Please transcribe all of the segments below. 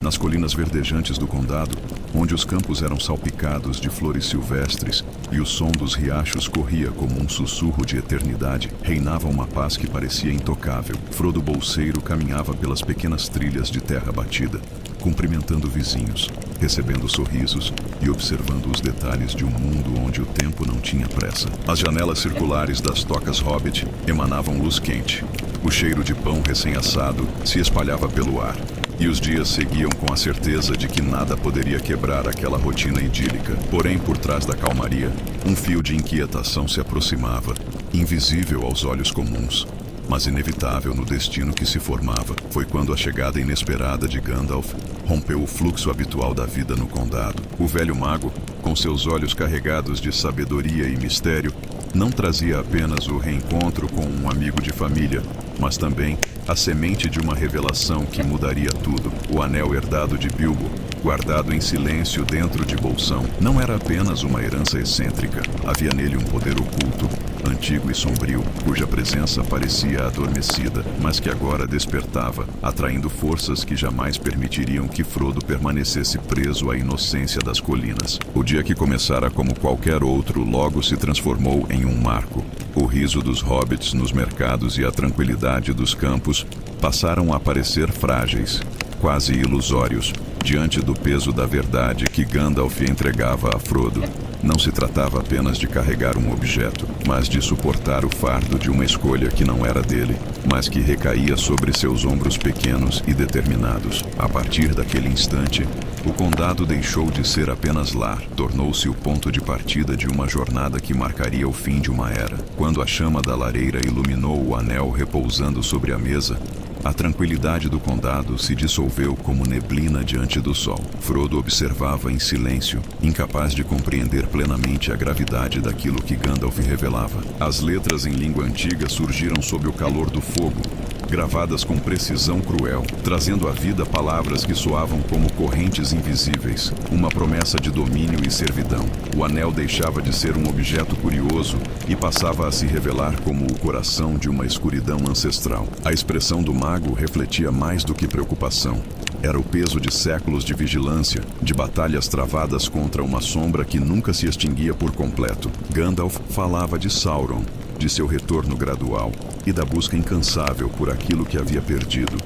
Nas colinas verdejantes do condado, onde os campos eram salpicados de flores silvestres e o som dos riachos corria como um sussurro de eternidade, reinava uma paz que parecia intocável. Frodo Bolseiro caminhava pelas pequenas trilhas de terra batida, cumprimentando vizinhos, recebendo sorrisos e observando os detalhes de um mundo onde o tempo não tinha pressa. As janelas circulares das tocas Hobbit emanavam luz quente. O cheiro de pão recém-assado se espalhava pelo ar. E os dias seguiam com a certeza de que nada poderia quebrar aquela rotina idílica. Porém, por trás da calmaria, um fio de inquietação se aproximava, invisível aos olhos comuns, mas inevitável no destino que se formava. Foi quando a chegada inesperada de Gandalf rompeu o fluxo habitual da vida no condado. O velho mago, com seus olhos carregados de sabedoria e mistério, não trazia apenas o reencontro com um amigo de família, mas também a semente de uma revelação que mudaria tudo. O anel herdado de Bilbo, guardado em silêncio dentro de Bolsão, não era apenas uma herança excêntrica. Havia nele um poder oculto, antigo e sombrio, cuja presença parecia adormecida, mas que agora despertava, atraindo forças que jamais permitiriam que Frodo permanecesse preso à inocência das colinas. O dia que começara como qualquer outro logo se transformou em um marco. O riso dos hobbits nos mercados e a tranquilidade dos campos passaram a parecer frágeis, quase ilusórios, diante do peso da verdade que Gandalf entregava a Frodo. Não se tratava apenas de carregar um objeto, mas de suportar o fardo de uma escolha que não era dele, mas que recaía sobre seus ombros pequenos e determinados. A partir daquele instante, o condado deixou de ser apenas lar, tornou-se o ponto de partida de uma jornada que marcaria o fim de uma era. Quando a chama da lareira iluminou o anel repousando sobre a mesa, a tranquilidade do condado se dissolveu como neblina diante do sol. Frodo observava em silêncio, incapaz de compreender plenamente a gravidade daquilo que Gandalf revelava. As letras em língua antiga surgiram sob o calor do fogo, gravadas com precisão cruel, trazendo à vida palavras que soavam como correntes invisíveis, uma promessa de domínio e servidão. O anel deixava de ser um objeto curioso e passava a se revelar como o coração de uma escuridão ancestral. A expressão do mago refletia mais do que preocupação. Era o peso de séculos de vigilância, de batalhas travadas contra uma sombra que nunca se extinguia por completo. Gandalf falava de Sauron, de seu retorno gradual e da busca incansável por aquilo que havia perdido.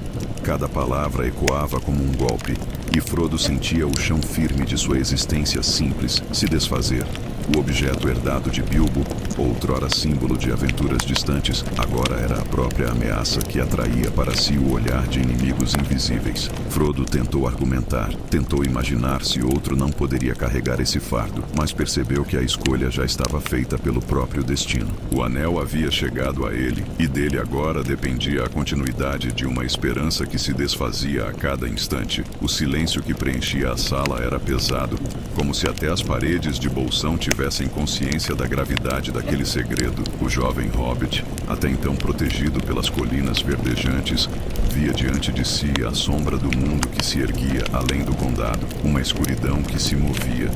Cada palavra ecoava como um golpe, e Frodo sentia o chão firme de sua existência simples se desfazer. O objeto herdado de Bilbo, outrora símbolo de aventuras distantes, agora era a própria ameaça que atraía para si o olhar de inimigos invisíveis. Frodo tentou argumentar, tentou imaginar se outro não poderia carregar esse fardo, mas percebeu que a escolha já estava feita pelo próprio destino. O anel havia chegado a ele, e dele agora dependia a continuidade de uma esperança que se desfazia a cada instante. O silêncio que preenchia a sala era pesado, como se até as paredes de Bolsão tivessem consciência da gravidade daquele segredo. O jovem hobbit, até então protegido pelas colinas verdejantes, via diante de si a sombra do mundo que se erguia além do condado, uma escuridão que se movia,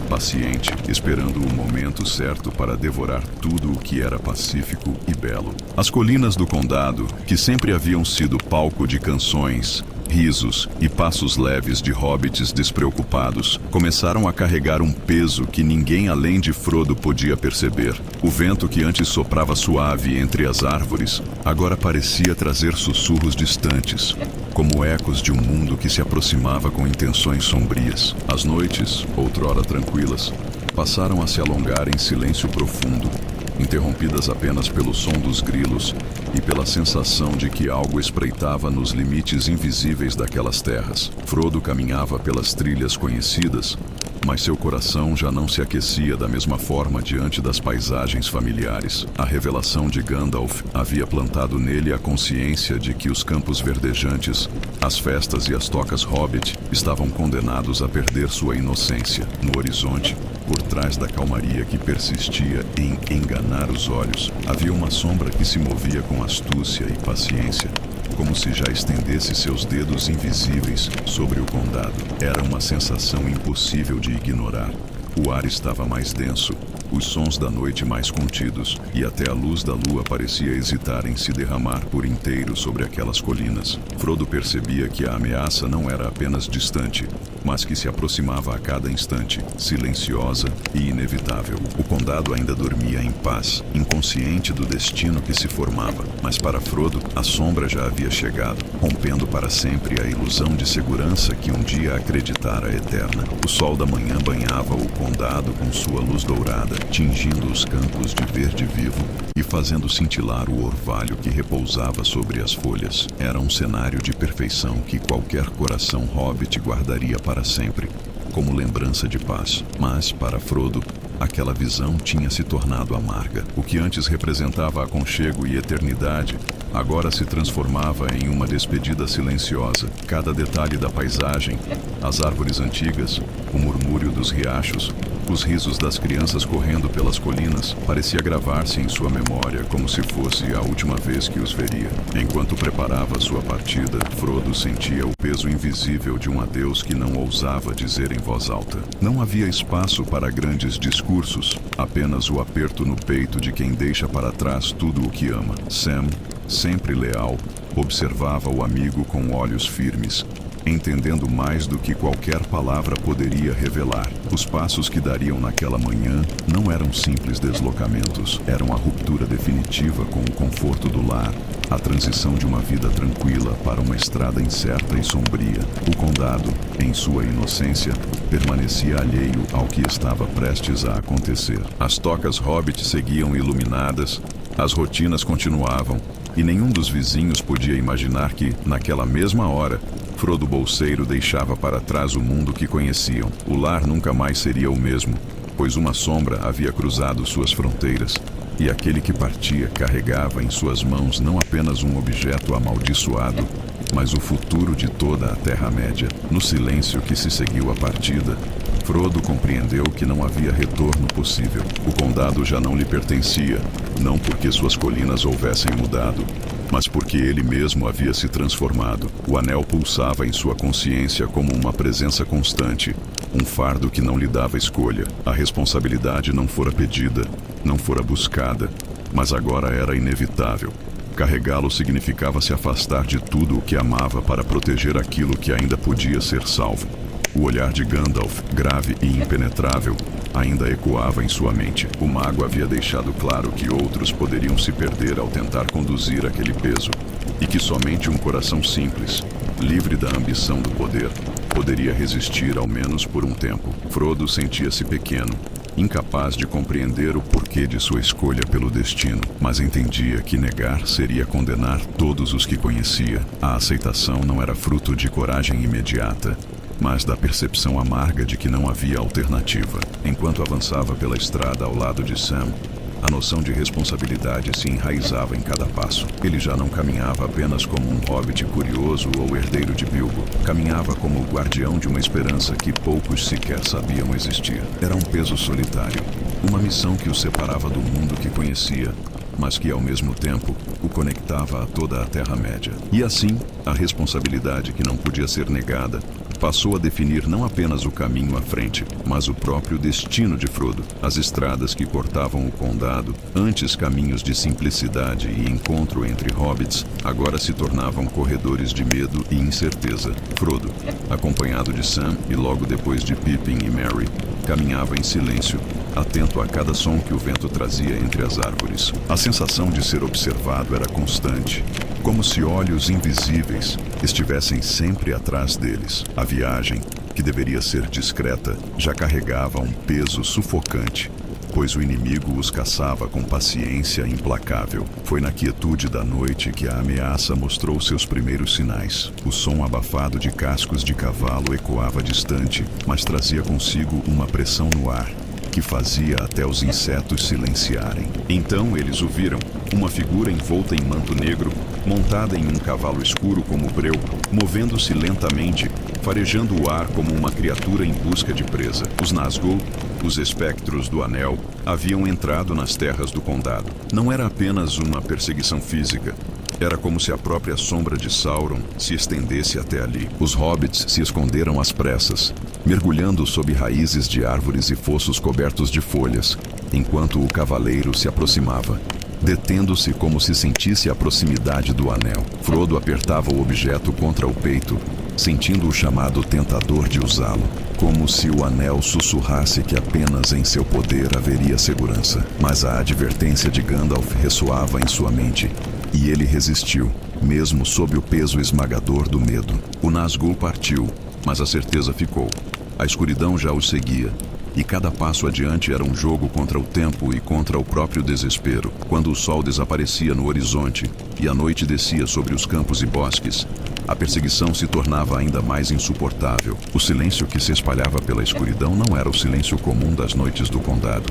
paciente, esperando o momento certo para devorar tudo o que era pacífico e belo. As colinas do condado, que sempre haviam sido palco de canções, risos e passos leves de hobbits despreocupados, começaram a carregar um peso que ninguém além de Frodo podia perceber. O vento que antes soprava suave entre as árvores, agora parecia trazer sussurros distantes, como ecos de um mundo que se aproximava com intenções sombrias. As noites, outrora tranquilas, passaram a se alongar em silêncio profundo, interrompidas apenas pelo som dos grilos e pela sensação de que algo espreitava nos limites invisíveis daquelas terras. Frodo caminhava pelas trilhas conhecidas, mas seu coração já não se aquecia da mesma forma diante das paisagens familiares. A revelação de Gandalf havia plantado nele a consciência de que os campos verdejantes, as festas e as tocas hobbit estavam condenados a perder sua inocência. No horizonte, por trás da calmaria que persistia em enganar os olhos, havia uma sombra que se movia com astúcia e paciência, como se já estendesse seus dedos invisíveis sobre o condado. Era uma sensação impossível de ignorar, O ar estava mais denso, os sons da noite mais contidos, e até a luz da lua parecia hesitar em se derramar por inteiro sobre aquelas colinas. Frodo percebia que a ameaça não era apenas distante, mas que se aproximava a cada instante, silenciosa e inevitável. O condado ainda dormia em paz, inconsciente do destino que se formava, mas para Frodo, a sombra já havia chegado, rompendo para sempre a ilusão de segurança que um dia acreditara eterna. O sol da manhã banhava o condado com sua luz dourada, tingindo os campos de verde vivo e fazendo cintilar o orvalho que repousava sobre as folhas. Era um cenário de perfeição que qualquer coração hobbit guardaria para sempre, como lembrança de paz. Mas, para Frodo, aquela visão tinha se tornado amarga. O que antes representava aconchego e eternidade, agora se transformava em uma despedida silenciosa. Cada detalhe da paisagem, as árvores antigas, o murmúrio dos riachos, os risos das crianças correndo pelas colinas, parecia gravar-se em sua memória como se fosse a última vez que os veria. Enquanto preparava sua partida, Frodo sentia o peso invisível de um adeus que não ousava dizer em voz alta. Não havia espaço para grandes discursos, apenas o aperto no peito de quem deixa para trás tudo o que ama. Sam, sempre leal, observava o amigo com olhos firmes, entendendo mais do que qualquer palavra poderia revelar. Os passos que dariam naquela manhã não eram simples deslocamentos, eram a ruptura definitiva com o conforto do lar, a transição de uma vida tranquila para uma estrada incerta e sombria. O condado, em sua inocência, permanecia alheio ao que estava prestes a acontecer. As tocas hobbit seguiam iluminadas, as rotinas continuavam, e nenhum dos vizinhos podia imaginar que, naquela mesma hora, Frodo Bolseiro deixava para trás o mundo que conheciam. O lar nunca mais seria o mesmo, pois uma sombra havia cruzado suas fronteiras, e aquele que partia carregava em suas mãos não apenas um objeto amaldiçoado, mas o futuro de toda a Terra-média. No silêncio que se seguiu à partida, Frodo compreendeu que não havia retorno possível. O condado já não lhe pertencia, não porque suas colinas houvessem mudado, mas porque ele mesmo havia se transformado. O anel pulsava em sua consciência como uma presença constante, um fardo que não lhe dava escolha. A responsabilidade não fora pedida, não fora buscada, mas agora era inevitável. Carregá-lo significava se afastar de tudo o que amava para proteger aquilo que ainda podia ser salvo. O olhar de Gandalf, grave e impenetrável, ainda ecoava em sua mente. O mago havia deixado claro que outros poderiam se perder ao tentar conduzir aquele peso, e que somente um coração simples, livre da ambição do poder, poderia resistir ao menos por um tempo. Frodo sentia-se pequeno, incapaz de compreender o porquê de sua escolha pelo destino, mas entendia que negar seria condenar todos os que conhecia. A aceitação não era fruto de coragem imediata, mas da percepção amarga de que não havia alternativa. Enquanto avançava pela estrada ao lado de Sam, a noção de responsabilidade se enraizava em cada passo. Ele já não caminhava apenas como um hobbit curioso ou herdeiro de Bilbo. Caminhava como o guardião de uma esperança que poucos sequer sabiam existir. Era um peso solitário, uma missão que o separava do mundo que conhecia, mas que ao mesmo tempo o conectava a toda a Terra-média. E assim, a responsabilidade que não podia ser negada passou a definir não apenas o caminho à frente, mas o próprio destino de Frodo. As estradas que cortavam o condado, antes caminhos de simplicidade e encontro entre hobbits, agora se tornavam corredores de medo e incerteza. Frodo, acompanhado de Sam e logo depois de Pippin e Merry, caminhava em silêncio, atento a cada som que o vento trazia entre as árvores. A sensação de ser observado era constante, como se olhos invisíveis estivessem sempre atrás deles. A viagem, que deveria ser discreta, já carregava um peso sufocante, pois o inimigo os caçava com paciência implacável. Foi na quietude da noite que a ameaça mostrou seus primeiros sinais. O som abafado de cascos de cavalo ecoava distante, mas trazia consigo uma pressão no ar, que fazia até os insetos silenciarem. Então eles o viram, uma figura envolta em manto negro, montada em um cavalo escuro como breu, movendo-se lentamente, farejando o ar como uma criatura em busca de presa. Os Nazgûl, os espectros do Anel, haviam entrado nas terras do condado. Não era apenas uma perseguição física, Era como se a própria sombra de Sauron se estendesse até ali. Os hobbits se esconderam às pressas, mergulhando sob raízes de árvores e fossos cobertos de folhas, enquanto o cavaleiro se aproximava, detendo-se como se sentisse a proximidade do anel. Frodo apertava o objeto contra o peito, sentindo o chamado tentador de usá-lo, como se o anel sussurrasse que apenas em seu poder haveria segurança. Mas a advertência de Gandalf ressoava em sua mente, e ele resistiu, mesmo sob o peso esmagador do medo. O Nazgûl partiu, mas a certeza ficou. A escuridão já os seguia, e cada passo adiante era um jogo contra o tempo e contra o próprio desespero. Quando o sol desaparecia no horizonte e a noite descia sobre os campos e bosques, a perseguição se tornava ainda mais insuportável. O silêncio que se espalhava pela escuridão não era o silêncio comum das noites do condado,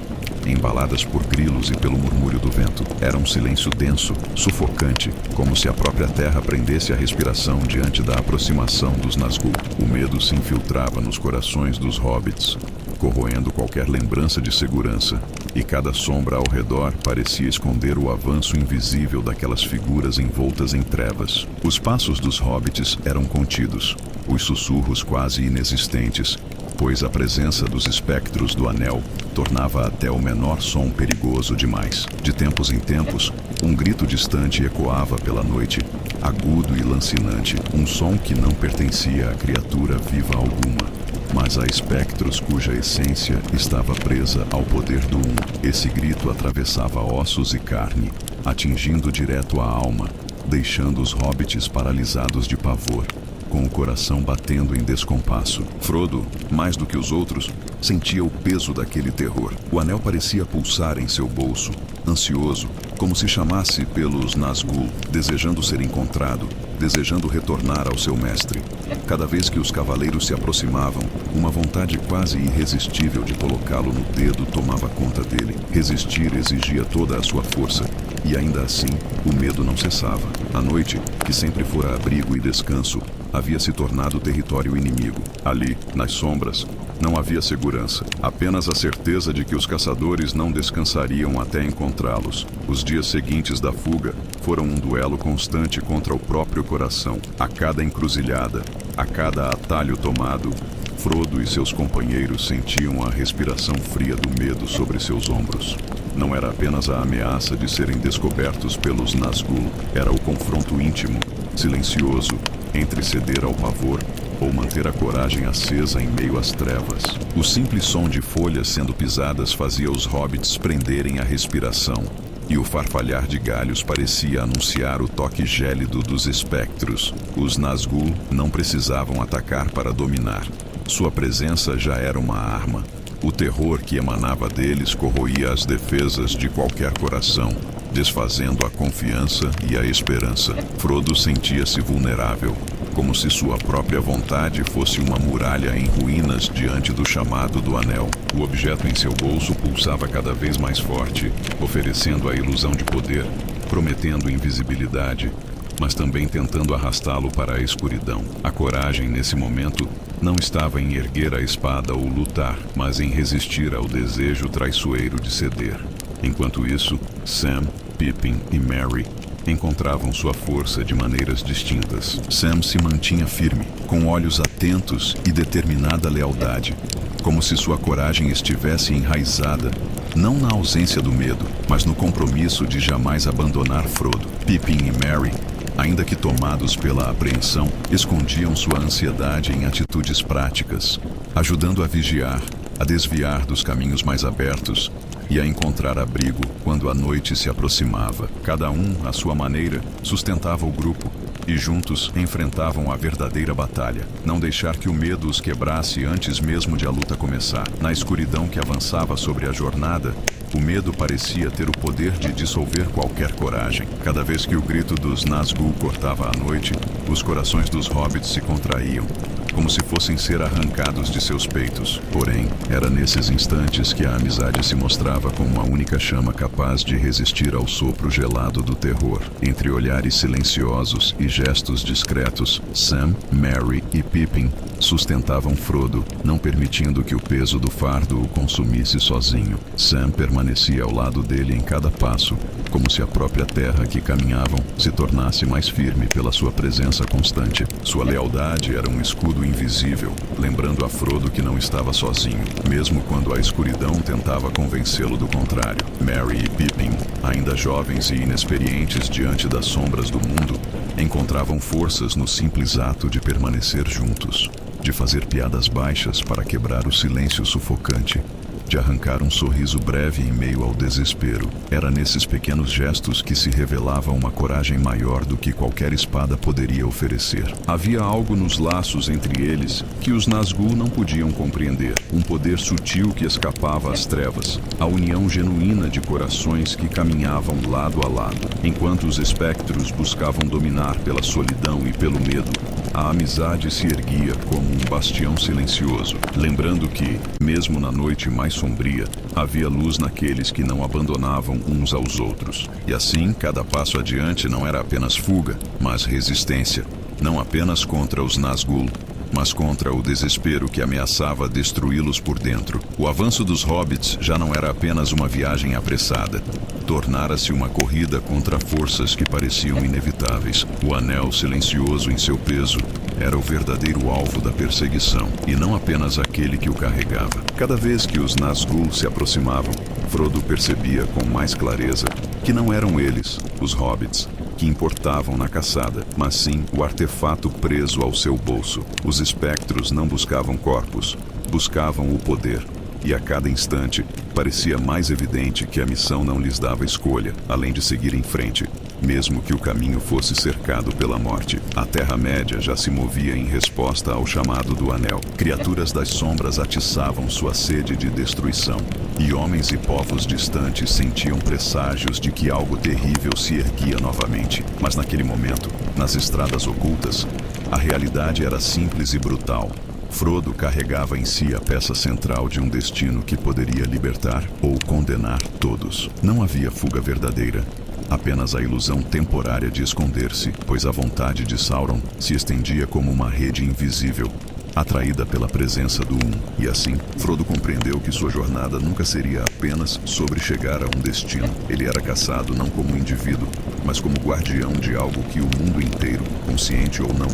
embaladas por grilos e pelo murmúrio do vento. Era um silêncio denso, sufocante, como se a própria terra prendesse a respiração diante da aproximação dos Nazgûl. O medo se infiltrava nos corações dos hobbits, corroendo qualquer lembrança de segurança, e cada sombra ao redor parecia esconder o avanço invisível daquelas figuras envoltas em trevas. Os passos dos hobbits eram contidos, os sussurros quase inexistentes, pois a presença dos espectros do anel tornava até o menor som perigoso demais. De tempos em tempos, um grito distante ecoava pela noite, agudo e lancinante, um som que não pertencia a criatura viva alguma, mas a espectros cuja essência estava presa ao poder do Um. Esse grito atravessava ossos e carne, atingindo direto a alma, deixando os hobbits paralisados de pavor, com o coração batendo em descompasso. Frodo, mais do que os outros, sentia o peso daquele terror. O anel parecia pulsar em seu bolso, ansioso, como se chamasse pelos Nazgûl, desejando ser encontrado, desejando retornar ao seu mestre. Cada vez que os cavaleiros se aproximavam, uma vontade quase irresistível de colocá-lo no dedo tomava conta dele. Resistir exigia toda a sua força, e ainda assim, o medo não cessava. A noite, que sempre fora abrigo e descanso, havia se tornado território inimigo. Ali, nas sombras, não havia segurança, apenas a certeza de que os caçadores não descansariam até encontrá-los. Os dias seguintes da fuga foram um duelo constante contra o próprio coração. A cada encruzilhada, a cada atalho tomado, Frodo e seus companheiros sentiam a respiração fria do medo sobre seus ombros. Não era apenas a ameaça de serem descobertos pelos Nazgûl, era o confronto íntimo, silencioso, entre ceder ao pavor ou manter a coragem acesa em meio às trevas. O simples som de folhas sendo pisadas fazia os hobbits prenderem a respiração, e o farfalhar de galhos parecia anunciar o toque gélido dos espectros. Os Nazgûl não precisavam atacar para dominar. Sua presença já era uma arma. O terror que emanava deles corroía as defesas de qualquer coração, desfazendo a confiança e a esperança. Frodo sentia-se vulnerável, como se sua própria vontade fosse uma muralha em ruínas diante do chamado do anel. O objeto em seu bolso pulsava cada vez mais forte, oferecendo a ilusão de poder, prometendo invisibilidade, mas também tentando arrastá-lo para a escuridão. A coragem, nesse momento, não estava em erguer a espada ou lutar, mas em resistir ao desejo traiçoeiro de ceder. Enquanto isso, Sam, Pippin e Merry encontravam sua força de maneiras distintas. Sam se mantinha firme, com olhos atentos e determinada lealdade, como se sua coragem estivesse enraizada, não na ausência do medo, mas no compromisso de jamais abandonar Frodo. Pippin e Merry, ainda que tomados pela apreensão, escondiam sua ansiedade em atitudes práticas, ajudando a vigiar, a desviar dos caminhos mais abertos e a encontrar abrigo quando a noite se aproximava. Cada um, à sua maneira, sustentava o grupo e juntos enfrentavam a verdadeira batalha. Não deixar que o medo os quebrasse antes mesmo de a luta começar. Na escuridão que avançava sobre a jornada, o medo parecia ter o poder de dissolver qualquer coragem. Cada vez que o grito dos Nazgûl cortava a noite, os corações dos hobbits se contraíam, como se fossem ser arrancados de seus peitos. Porém, era nesses instantes que a amizade se mostrava como uma única chama capaz de resistir ao sopro gelado do terror. Entre olhares silenciosos e gestos discretos, Sam, Merry e Pippin sustentavam Frodo, não permitindo que o peso do fardo o consumisse sozinho. Sam permanecia ao lado dele em cada passo, como se a própria terra que caminhavam se tornasse mais firme pela sua presença constante. Sua lealdade era um escudo invisível, lembrando a Frodo que não estava sozinho, mesmo quando a escuridão tentava convencê-lo do contrário. Merry e Pippin, ainda jovens e inexperientes diante das sombras do mundo, encontravam forças no simples ato de permanecer juntos, de fazer piadas baixas para quebrar o silêncio sufocante, de arrancar um sorriso breve em meio ao desespero. Era nesses pequenos gestos que se revelava uma coragem maior do que qualquer espada poderia oferecer. Havia algo nos laços entre eles que os Nazgûl não podiam compreender, um poder sutil que escapava às trevas, a união genuína de corações que caminhavam lado a lado. Enquanto os espectros buscavam dominar pela solidão e pelo medo, a amizade se erguia como um bastião silencioso, lembrando que, mesmo na noite mais sombria, havia luz naqueles que não abandonavam uns aos outros. E assim, cada passo adiante não era apenas fuga, mas resistência, não apenas contra os Nazgûl, mas contra o desespero que ameaçava destruí-los por dentro. O avanço dos hobbits já não era apenas uma viagem apressada. Tornara-se uma corrida contra forças que pareciam inevitáveis. O anel silencioso em seu peso era o verdadeiro alvo da perseguição, e não apenas aquele que o carregava. Cada vez que os Nazgûl se aproximavam, Frodo percebia com mais clareza que não eram eles, os hobbits, que importavam na caçada, mas sim o artefato preso ao seu bolso. Os espectros não buscavam corpos, buscavam o poder. E a cada instante, parecia mais evidente que a missão não lhes dava escolha, além de seguir em frente, mesmo que o caminho fosse cercado pela morte. A Terra-média já se movia em resposta ao chamado do Anel. Criaturas das sombras atiçavam sua sede de destruição, e homens e povos distantes sentiam presságios de que algo terrível se erguia novamente. Mas naquele momento, nas estradas ocultas, a realidade era simples e brutal. Frodo carregava em si a peça central de um destino que poderia libertar ou condenar todos. Não havia fuga verdadeira, apenas a ilusão temporária de esconder-se, pois a vontade de Sauron se estendia como uma rede invisível, atraída pela presença do Um. E assim, Frodo compreendeu que sua jornada nunca seria apenas sobre chegar a um destino. Ele era caçado não como indivíduo, mas como guardião de algo que o mundo inteiro, consciente ou não,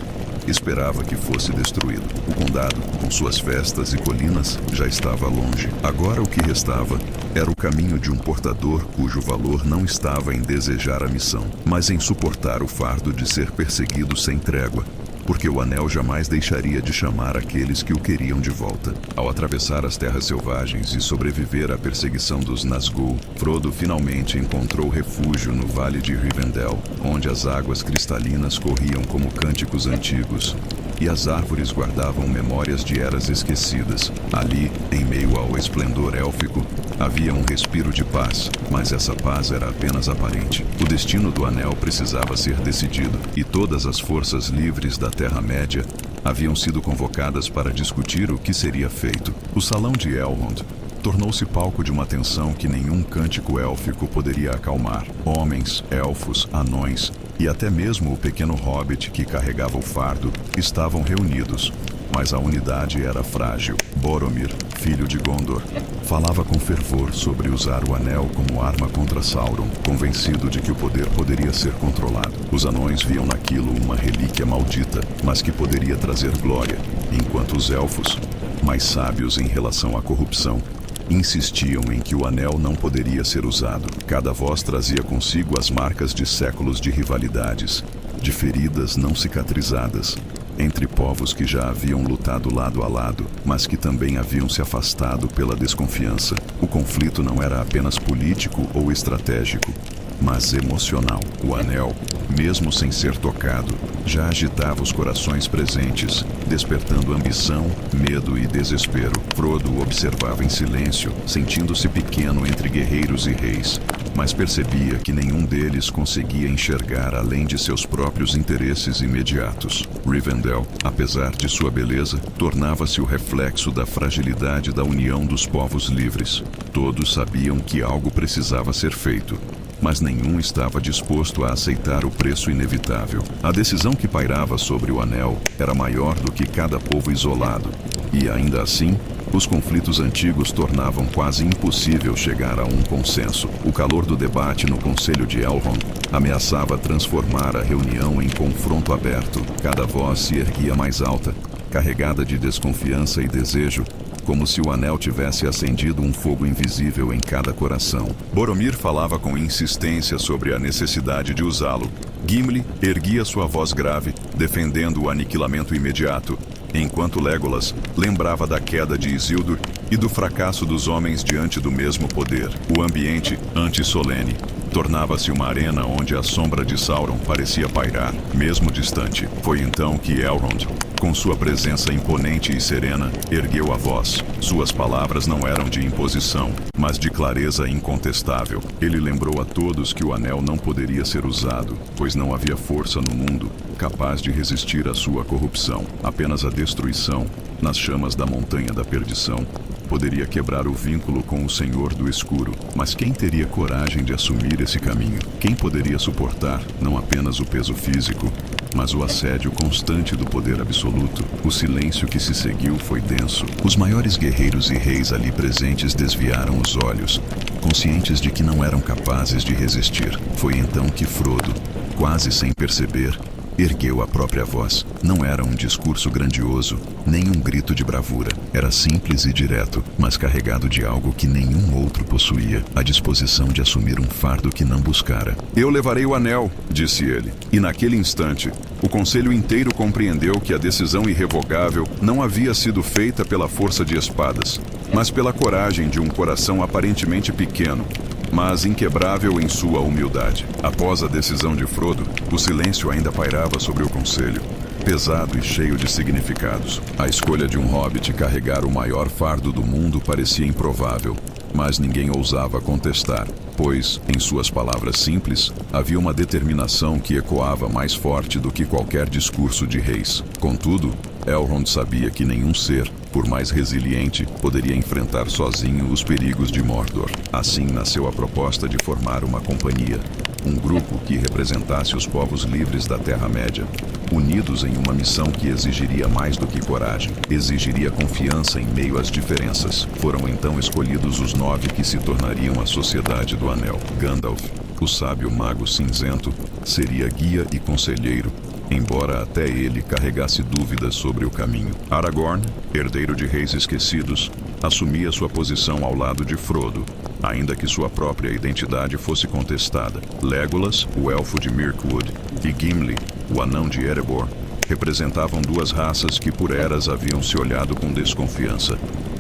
esperava que fosse destruído. O condado, com suas festas e colinas, já estava longe. Agora o que restava era o caminho de um portador cujo valor não estava em desejar a missão, mas em suportar o fardo de ser perseguido sem trégua, porque o Anel jamais deixaria de chamar aqueles que o queriam de volta. Ao atravessar as terras selvagens e sobreviver à perseguição dos Nazgûl, Frodo finalmente encontrou refúgio no Vale de Rivendell, onde as águas cristalinas corriam como cânticos antigos, e as árvores guardavam memórias de eras esquecidas. Ali, em meio ao esplendor élfico, havia um respiro de paz, mas essa paz era apenas aparente. O destino do Anel precisava ser decidido, e todas as forças livres da Terra-média haviam sido convocadas para discutir o que seria feito. O Salão de Elrond tornou-se palco de uma tensão que nenhum cântico élfico poderia acalmar. Homens, elfos, anões e até mesmo o pequeno hobbit que carregava o fardo estavam reunidos, mas a unidade era frágil. Boromir, filho de Gondor, falava com fervor sobre usar o anel como arma contra Sauron, convencido de que o poder poderia ser controlado. Os anões viam naquilo uma relíquia maldita, mas que poderia trazer glória, enquanto os elfos, mais sábios em relação à corrupção, insistiam em que o anel não poderia ser usado. Cada voz trazia consigo as marcas de séculos de rivalidades, de feridas não cicatrizadas, entre povos que já haviam lutado lado a lado, mas que também haviam se afastado pela desconfiança. O conflito não era apenas político ou estratégico, mas emocional. O anel, mesmo sem ser tocado, já agitava os corações presentes, despertando ambição, medo e desespero. Frodo observava em silêncio, sentindo-se pequeno entre guerreiros e reis, mas percebia que nenhum deles conseguia enxergar além de seus próprios interesses imediatos. Rivendell, apesar de sua beleza, tornava-se o reflexo da fragilidade da união dos povos livres. Todos sabiam que algo precisava ser feito, mas nenhum estava disposto a aceitar o preço inevitável. A decisão que pairava sobre o Anel era maior do que cada povo isolado, e ainda assim, os conflitos antigos tornavam quase impossível chegar a um consenso. O calor do debate no Conselho de Elrond ameaçava transformar a reunião em confronto aberto. Cada voz se erguia mais alta, carregada de desconfiança e desejo, como se o Anel tivesse acendido um fogo invisível em cada coração. Boromir falava com insistência sobre a necessidade de usá-lo. Gimli erguia sua voz grave, defendendo o aniquilamento imediato, enquanto Legolas lembrava da queda de Isildur e do fracasso dos homens diante do mesmo poder. O ambiente, antissolene, tornava-se uma arena onde a sombra de Sauron parecia pairar, mesmo distante. Foi então que Elrond, com sua presença imponente e serena, ergueu a voz. Suas palavras não eram de imposição, mas de clareza incontestável. Ele lembrou a todos que o Anel não poderia ser usado, pois não havia força no mundo capaz de resistir à sua corrupção. Apenas a destruição, nas chamas da Montanha da Perdição, poderia quebrar o vínculo com o Senhor do Escuro. Mas quem teria coragem de assumir esse caminho? Quem poderia suportar não apenas o peso físico, mas o assédio constante do poder absoluto? O silêncio que se seguiu foi denso. Os maiores guerreiros e reis ali presentes desviaram os olhos, conscientes de que não eram capazes de resistir. Foi então que Frodo, quase sem perceber, ergueu a própria voz. Não era um discurso grandioso, nem um grito de bravura. Era simples e direto, mas carregado de algo que nenhum outro possuía: a disposição de assumir um fardo que não buscara. "Eu levarei o Anel", disse ele. E naquele instante, o conselho inteiro compreendeu que a decisão irrevogável não havia sido feita pela força de espadas, mas pela coragem de um coração aparentemente pequeno, mas inquebrável em sua humildade. Após a decisão de Frodo, o silêncio ainda pairava sobre o conselho, pesado e cheio de significados. A escolha de um hobbit carregar o maior fardo do mundo parecia improvável, mas ninguém ousava contestar, pois, em suas palavras simples, havia uma determinação que ecoava mais forte do que qualquer discurso de reis. Contudo, Elrond sabia que nenhum ser, por mais resiliente, poderia enfrentar sozinho os perigos de Mordor. Assim nasceu a proposta de formar uma companhia, um grupo que representasse os povos livres da Terra-média, unidos em uma missão que exigiria mais do que coragem, exigiria confiança em meio às diferenças. Foram então escolhidos os 9 que se tornariam a Sociedade do Anel. Gandalf, o sábio mago cinzento, seria guia e conselheiro, embora até ele carregasse dúvidas sobre o caminho. Aragorn, herdeiro de reis esquecidos, assumia sua posição ao lado de Frodo, ainda que sua própria identidade fosse contestada. Legolas, o elfo de Mirkwood, e Gimli, o anão de Erebor, representavam duas raças que por eras haviam se olhado com desconfiança.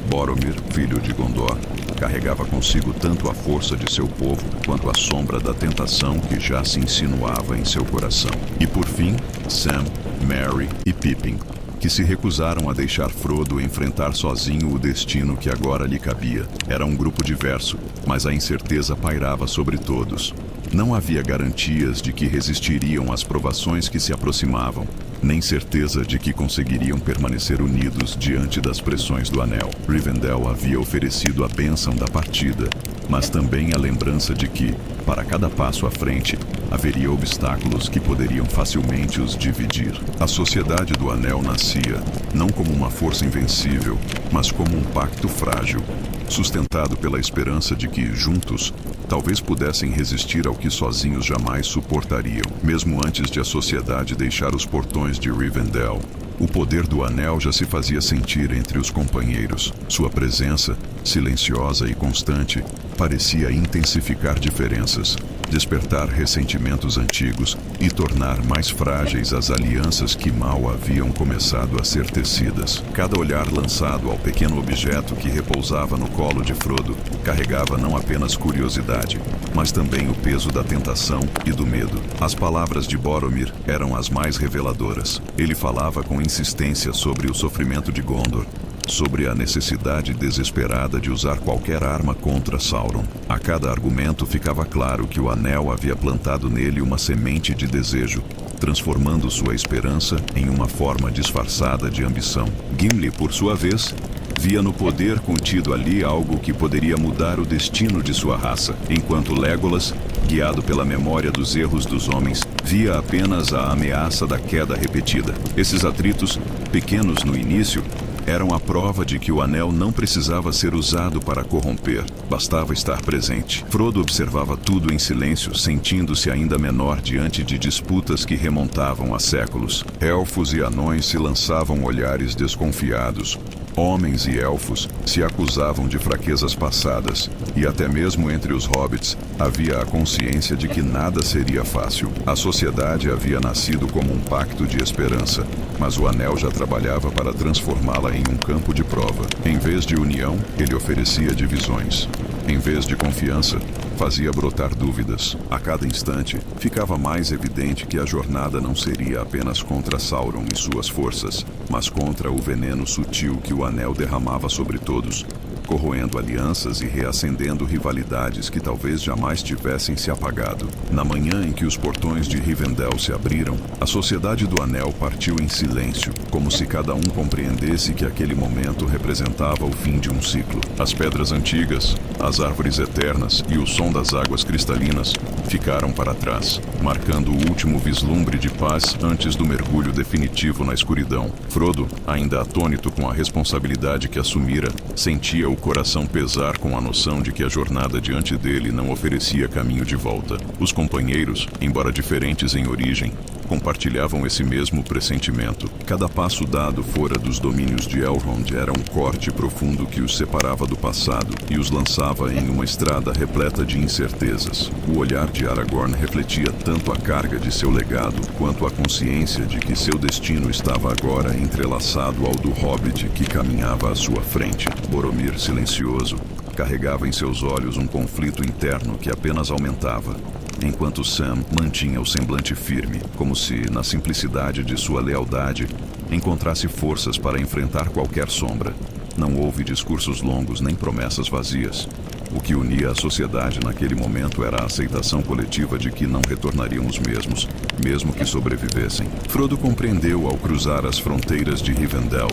Boromir, filho de Gondor, carregava consigo tanto a força de seu povo quanto a sombra da tentação que já se insinuava em seu coração. E por fim, Sam, Merry e Pippin, que se recusaram a deixar Frodo enfrentar sozinho o destino que agora lhe cabia. Era um grupo diverso, mas a incerteza pairava sobre todos. Não havia garantias de que resistiriam às provações que se aproximavam, nem certeza de que conseguiriam permanecer unidos diante das pressões do Anel. Rivendell havia oferecido a bênção da partida, mas também a lembrança de que, para cada passo à frente, haveria obstáculos que poderiam facilmente os dividir. A Sociedade do Anel nascia, não como uma força invencível, mas como um pacto frágil, sustentado pela esperança de que, juntos, talvez pudessem resistir ao que sozinhos jamais suportariam. Mesmo antes de a Sociedade deixar os portões de Rivendell, o poder do Anel já se fazia sentir entre os companheiros. Sua presença, silenciosa e constante, parecia intensificar diferenças, despertar ressentimentos antigos e tornar mais frágeis as alianças que mal haviam começado a ser tecidas. Cada olhar lançado ao pequeno objeto que repousava no colo de Frodo carregava não apenas curiosidade, mas também o peso da tentação e do medo. As palavras de Boromir eram as mais reveladoras. Ele falava com insistência sobre o sofrimento de Gondor, sobre a necessidade desesperada de usar qualquer arma contra Sauron. A cada argumento ficava claro que o Anel havia plantado nele uma semente de desejo, transformando sua esperança em uma forma disfarçada de ambição. Gimli, por sua vez, Via no poder contido ali algo que poderia mudar o destino de sua raça, enquanto Legolas, guiado pela memória dos erros dos homens, via apenas a ameaça da queda repetida. Esses atritos, pequenos no início, eram a prova de que o anel não precisava ser usado para corromper, bastava estar presente. Frodo observava tudo em silêncio, sentindo-se ainda menor diante de disputas que remontavam a séculos. Elfos e anões se lançavam olhares desconfiados. Homens e elfos se acusavam de fraquezas passadas, e até mesmo entre os hobbits havia a consciência de que nada seria fácil. A sociedade havia nascido como um pacto de esperança, mas o anel já trabalhava para transformá-la em um campo de prova. Em vez de união, ele oferecia divisões. Em vez de confiança, fazia brotar dúvidas. A cada instante, ficava mais evidente que a jornada não seria apenas contra Sauron e suas forças, mas contra o veneno sutil que o anel derramava sobre todos, corroendo alianças e reacendendo rivalidades que talvez jamais tivessem se apagado. Na manhã em que os portões de Rivendell se abriram, a Sociedade do Anel partiu em silêncio, como se cada um compreendesse que aquele momento representava o fim de um ciclo. As pedras antigas, as árvores eternas e o som das águas cristalinas ficaram para trás, marcando o último vislumbre de paz antes do mergulho definitivo na escuridão. Frodo, ainda atônito com a responsabilidade que assumira, sentia o coração pesar com a noção de que a jornada diante dele não oferecia caminho de volta. Os companheiros, embora diferentes em origem, compartilhavam esse mesmo pressentimento. Cada passo dado fora dos domínios de Elrond era um corte profundo que os separava do passado e os lançava em uma estrada repleta de incertezas. O olhar de Aragorn refletia tanto a carga de seu legado quanto a consciência de que seu destino estava agora entrelaçado ao do Hobbit que caminhava à sua frente. Boromir, silencioso, carregava em seus olhos um conflito interno que apenas aumentava, enquanto Sam mantinha o semblante firme, como se, na simplicidade de sua lealdade, encontrasse forças para enfrentar qualquer sombra. Não houve discursos longos nem promessas vazias. O que unia a sociedade naquele momento era a aceitação coletiva de que não retornariam os mesmos, mesmo que sobrevivessem. Frodo compreendeu ao cruzar as fronteiras de Rivendell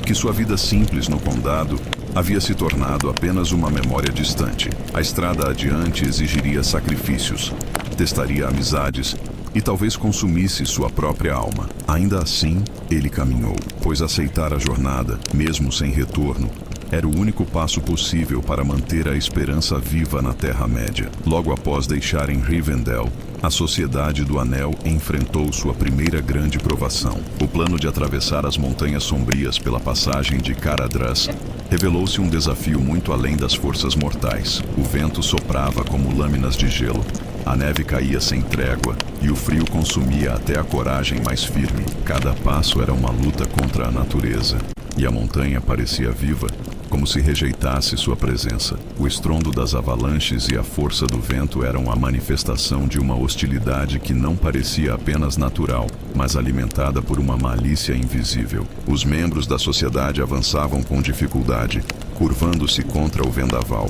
que sua vida simples no condado havia se tornado apenas uma memória distante. A estrada adiante exigiria sacrifícios, testaria amizades e talvez consumisse sua própria alma. Ainda assim, ele caminhou, pois aceitar a jornada, mesmo sem retorno, era o único passo possível para manter a esperança viva na Terra-média. Logo após deixarem Rivendell, a Sociedade do Anel enfrentou sua primeira grande provação. O plano de atravessar as Montanhas Sombrias pela passagem de Caradhras revelou-se um desafio muito além das forças mortais. O vento soprava como lâminas de gelo, a neve caía sem trégua e o frio consumia até a coragem mais firme. Cada passo era uma luta contra a natureza, e a montanha parecia viva, como se rejeitasse sua presença. O estrondo das avalanches e a força do vento eram a manifestação de uma hostilidade que não parecia apenas natural, mas alimentada por uma malícia invisível. Os membros da sociedade avançavam com dificuldade, curvando-se contra o vendaval.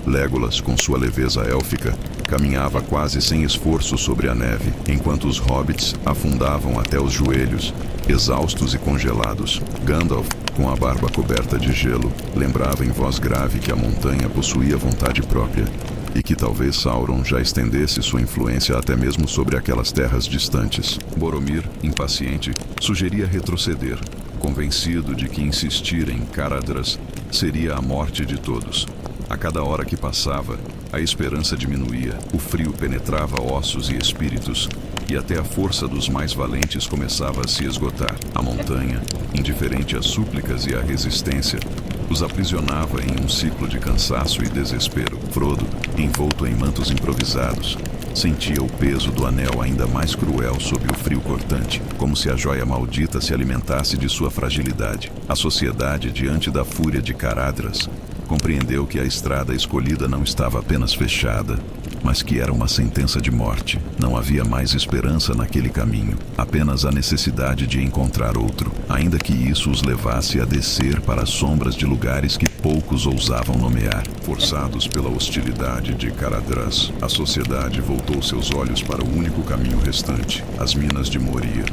Legolas, com sua leveza élfica, caminhava quase sem esforço sobre a neve, enquanto os hobbits afundavam até os joelhos, exaustos e congelados. Gandalf, com a barba coberta de gelo, lembrava em voz grave que a montanha possuía vontade própria e que talvez Sauron já estendesse sua influência até mesmo sobre aquelas terras distantes. Boromir, impaciente, sugeria retroceder, convencido de que insistir em Caradhras seria a morte de todos. A cada hora que passava, a esperança diminuía, o frio penetrava ossos e espíritos, e até a força dos mais valentes começava a se esgotar. A montanha, indiferente às súplicas e à resistência, os aprisionava em um ciclo de cansaço e desespero. Frodo, envolto em mantos improvisados, sentia o peso do anel ainda mais cruel sob o frio cortante, como se a joia maldita se alimentasse de sua fragilidade. A sociedade, diante da fúria de Caradhras, compreendeu que a estrada escolhida não estava apenas fechada, mas que era uma sentença de morte. Não havia mais esperança naquele caminho, apenas a necessidade de encontrar outro, ainda que isso os levasse a descer para as sombras de lugares que poucos ousavam nomear. Forçados pela hostilidade de Caradhras, a sociedade voltou seus olhos para o único caminho restante, as Minas de Moria.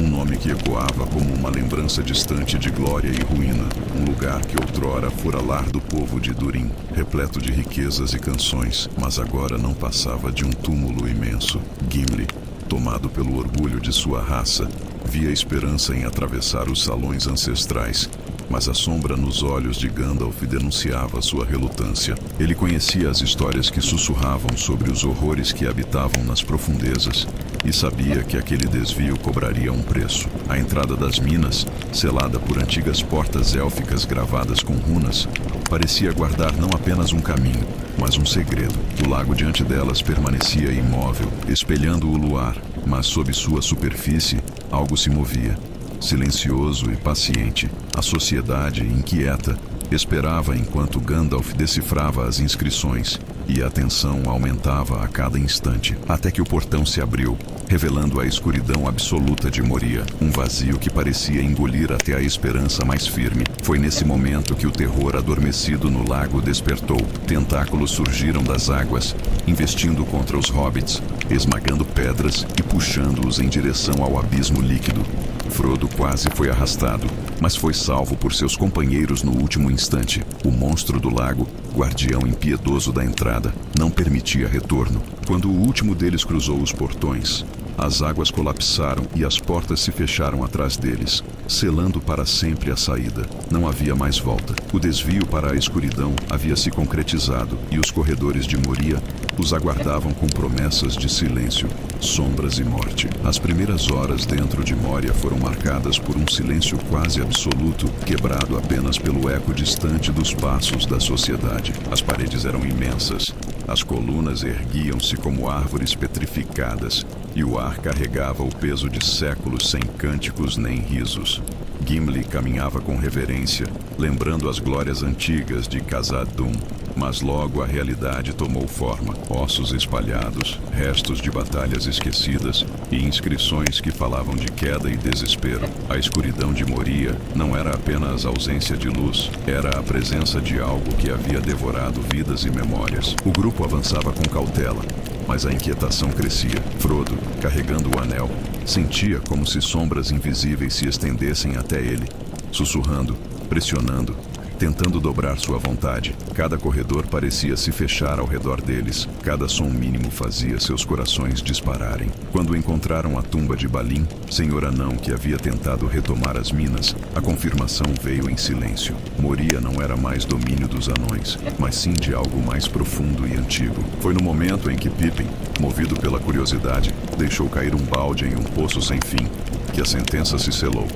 Um nome que ecoava como uma lembrança distante de glória e ruína, um lugar lugar que outrora fora lar do povo de Durin, repleto de riquezas e canções, mas agora não passava de um túmulo imenso. Gimli, tomado pelo orgulho de sua raça, via esperança em atravessar os salões ancestrais, mas a sombra nos olhos de Gandalf denunciava sua relutância. Ele conhecia as histórias que sussurravam sobre os horrores que habitavam nas profundezas e sabia que aquele desvio cobraria um preço. A entrada das minas, selada por antigas portas élficas gravadas com runas, parecia guardar não apenas um caminho, mas um segredo. O lago diante delas permanecia imóvel, espelhando o luar, mas sob sua superfície algo se movia. Silencioso e paciente, a sociedade, inquieta, esperava enquanto Gandalf decifrava as inscrições, e a tensão aumentava a cada instante, até que o portão se abriu, revelando a escuridão absoluta de Moria, um vazio que parecia engolir até a esperança mais firme. Foi nesse momento que o terror adormecido no lago despertou. Tentáculos surgiram das águas, investindo contra os hobbits, esmagando pedras e puxando-os em direção ao abismo líquido. Frodo quase foi arrastado, mas foi salvo por seus companheiros no último instante. O monstro do lago, guardião impiedoso da entrada, não permitia retorno. Quando o último deles cruzou os portões, as águas colapsaram e as portas se fecharam atrás deles, selando para sempre a saída. Não havia mais volta. O desvio para a escuridão havia se concretizado e os corredores de Moria os aguardavam com promessas de silêncio, sombras e morte. As primeiras horas dentro de Moria foram marcadas por um silêncio quase absoluto, quebrado apenas pelo eco distante dos passos da sociedade. As paredes eram imensas, as colunas erguiam-se como árvores petrificadas, e o ar carregava o peso de séculos sem cânticos nem risos. Gimli caminhava com reverência, lembrando as glórias antigas de Khazad-dûm, mas logo a realidade tomou forma. Ossos espalhados, restos de batalhas esquecidas e inscrições que falavam de queda e desespero. A escuridão de Moria não era apenas ausência de luz, era a presença de algo que havia devorado vidas e memórias. O grupo avançava com cautela, mas a inquietação crescia. Frodo, carregando o anel, sentia como se sombras invisíveis se estendessem até ele, sussurrando, pressionando, tentando dobrar sua vontade. Cada corredor parecia se fechar ao redor deles. Cada som mínimo fazia seus corações dispararem. Quando encontraram a tumba de Balin, senhor anão que havia tentado retomar as minas, a confirmação veio em silêncio. Moria não era mais domínio dos anões, mas sim de algo mais profundo e antigo. Foi no momento em que Pippin, movido pela curiosidade, deixou cair um balde em um poço sem fim, que a sentença se selou.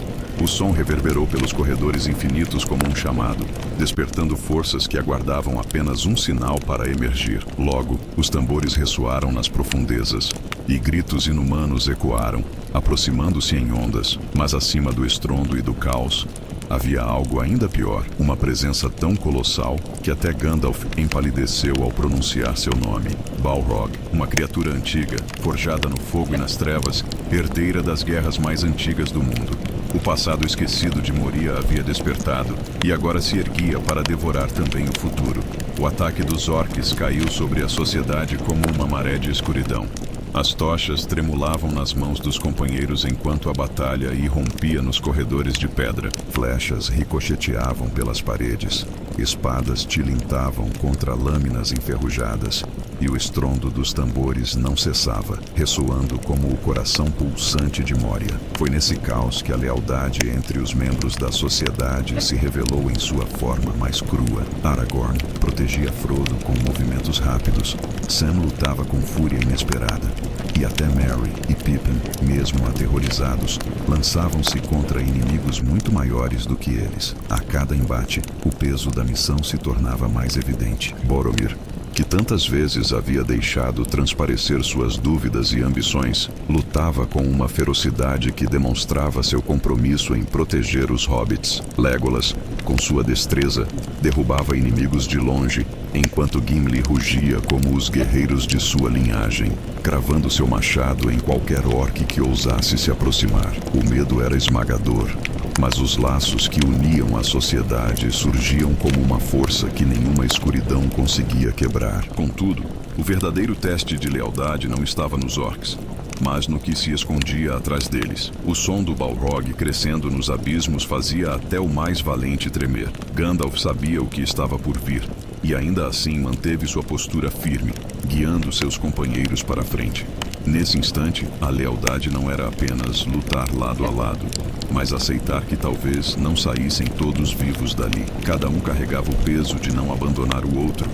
O som reverberou pelos corredores infinitos como um chamado, despertando forças que aguardavam apenas um sinal para emergir. Logo, os tambores ressoaram nas profundezas, e gritos inumanos ecoaram, aproximando-se em ondas, mas acima do estrondo e do caos, havia algo ainda pior, uma presença tão colossal que até Gandalf empalideceu ao pronunciar seu nome. Balrog, uma criatura antiga, forjada no fogo e nas trevas, herdeira das guerras mais antigas do mundo. O passado esquecido de Moria havia despertado, e agora se erguia para devorar também o futuro. O ataque dos orques caiu sobre a sociedade como uma maré de escuridão. As tochas tremulavam nas mãos dos companheiros enquanto a batalha irrompia nos corredores de pedra. Flechas ricocheteavam pelas paredes, espadas tilintavam contra lâminas enferrujadas, e o estrondo dos tambores não cessava, ressoando como o coração pulsante de Moria. Foi nesse caos que a lealdade entre os membros da sociedade se revelou em sua forma mais crua. Aragorn protegia Frodo com movimentos rápidos. Sam lutava com fúria inesperada. E até Merry e Pippin, mesmo aterrorizados, lançavam-se contra inimigos muito maiores do que eles. A cada embate, o peso da missão se tornava mais evidente. Boromir, que tantas vezes havia deixado transparecer suas dúvidas e ambições, lutava com uma ferocidade que demonstrava seu compromisso em proteger os hobbits. Legolas, com sua destreza, derrubava inimigos de longe, enquanto Gimli rugia como os guerreiros de sua linhagem, cravando seu machado em qualquer orc que ousasse se aproximar. O medo era esmagador, mas os laços que uniam a sociedade surgiam como uma força que nenhuma escuridão conseguia quebrar. Contudo, o verdadeiro teste de lealdade não estava nos orcs, mas no que se escondia atrás deles. O som do Balrog crescendo nos abismos fazia até o mais valente tremer. Gandalf sabia o que estava por vir, e ainda assim manteve sua postura firme, guiando seus companheiros para a frente. Nesse instante, a lealdade não era apenas lutar lado a lado, mas aceitar que talvez não saíssem todos vivos dali. Cada um carregava o peso de não abandonar o outro,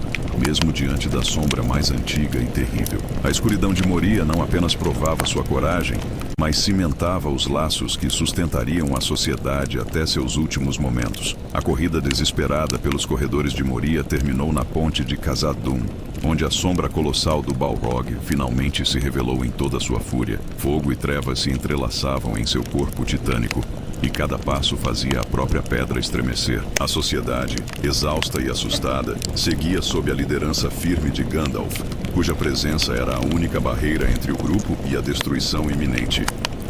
mesmo diante da sombra mais antiga e terrível. A escuridão de Moria não apenas provava sua coragem, mas cimentava os laços que sustentariam a sociedade até seus últimos momentos. A corrida desesperada pelos corredores de Moria terminou na ponte de Khazad-dûm, onde a sombra colossal do Balrog finalmente se revelou em toda sua fúria. Fogo e trevas se entrelaçavam em seu corpo titânico, e cada passo fazia a própria pedra estremecer. A sociedade, exausta e assustada, seguia sob a liderança firme de Gandalf, cuja presença era a única barreira entre o grupo e a destruição iminente.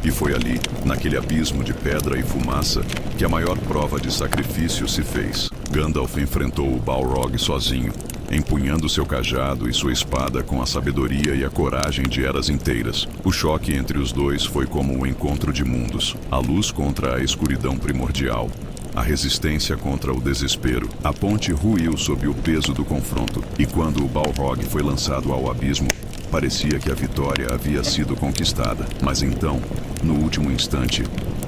E foi ali, naquele abismo de pedra e fumaça, que a maior prova de sacrifício se fez. Gandalf enfrentou o Balrog sozinho, empunhando seu cajado e sua espada com a sabedoria e a coragem de eras inteiras. O choque entre os dois foi como um encontro de mundos, a luz contra a escuridão primordial, a resistência contra o desespero. A ponte ruiu sob o peso do confronto, e quando o Balrog foi lançado ao abismo, parecia que a vitória havia sido conquistada. Mas então, no último instante,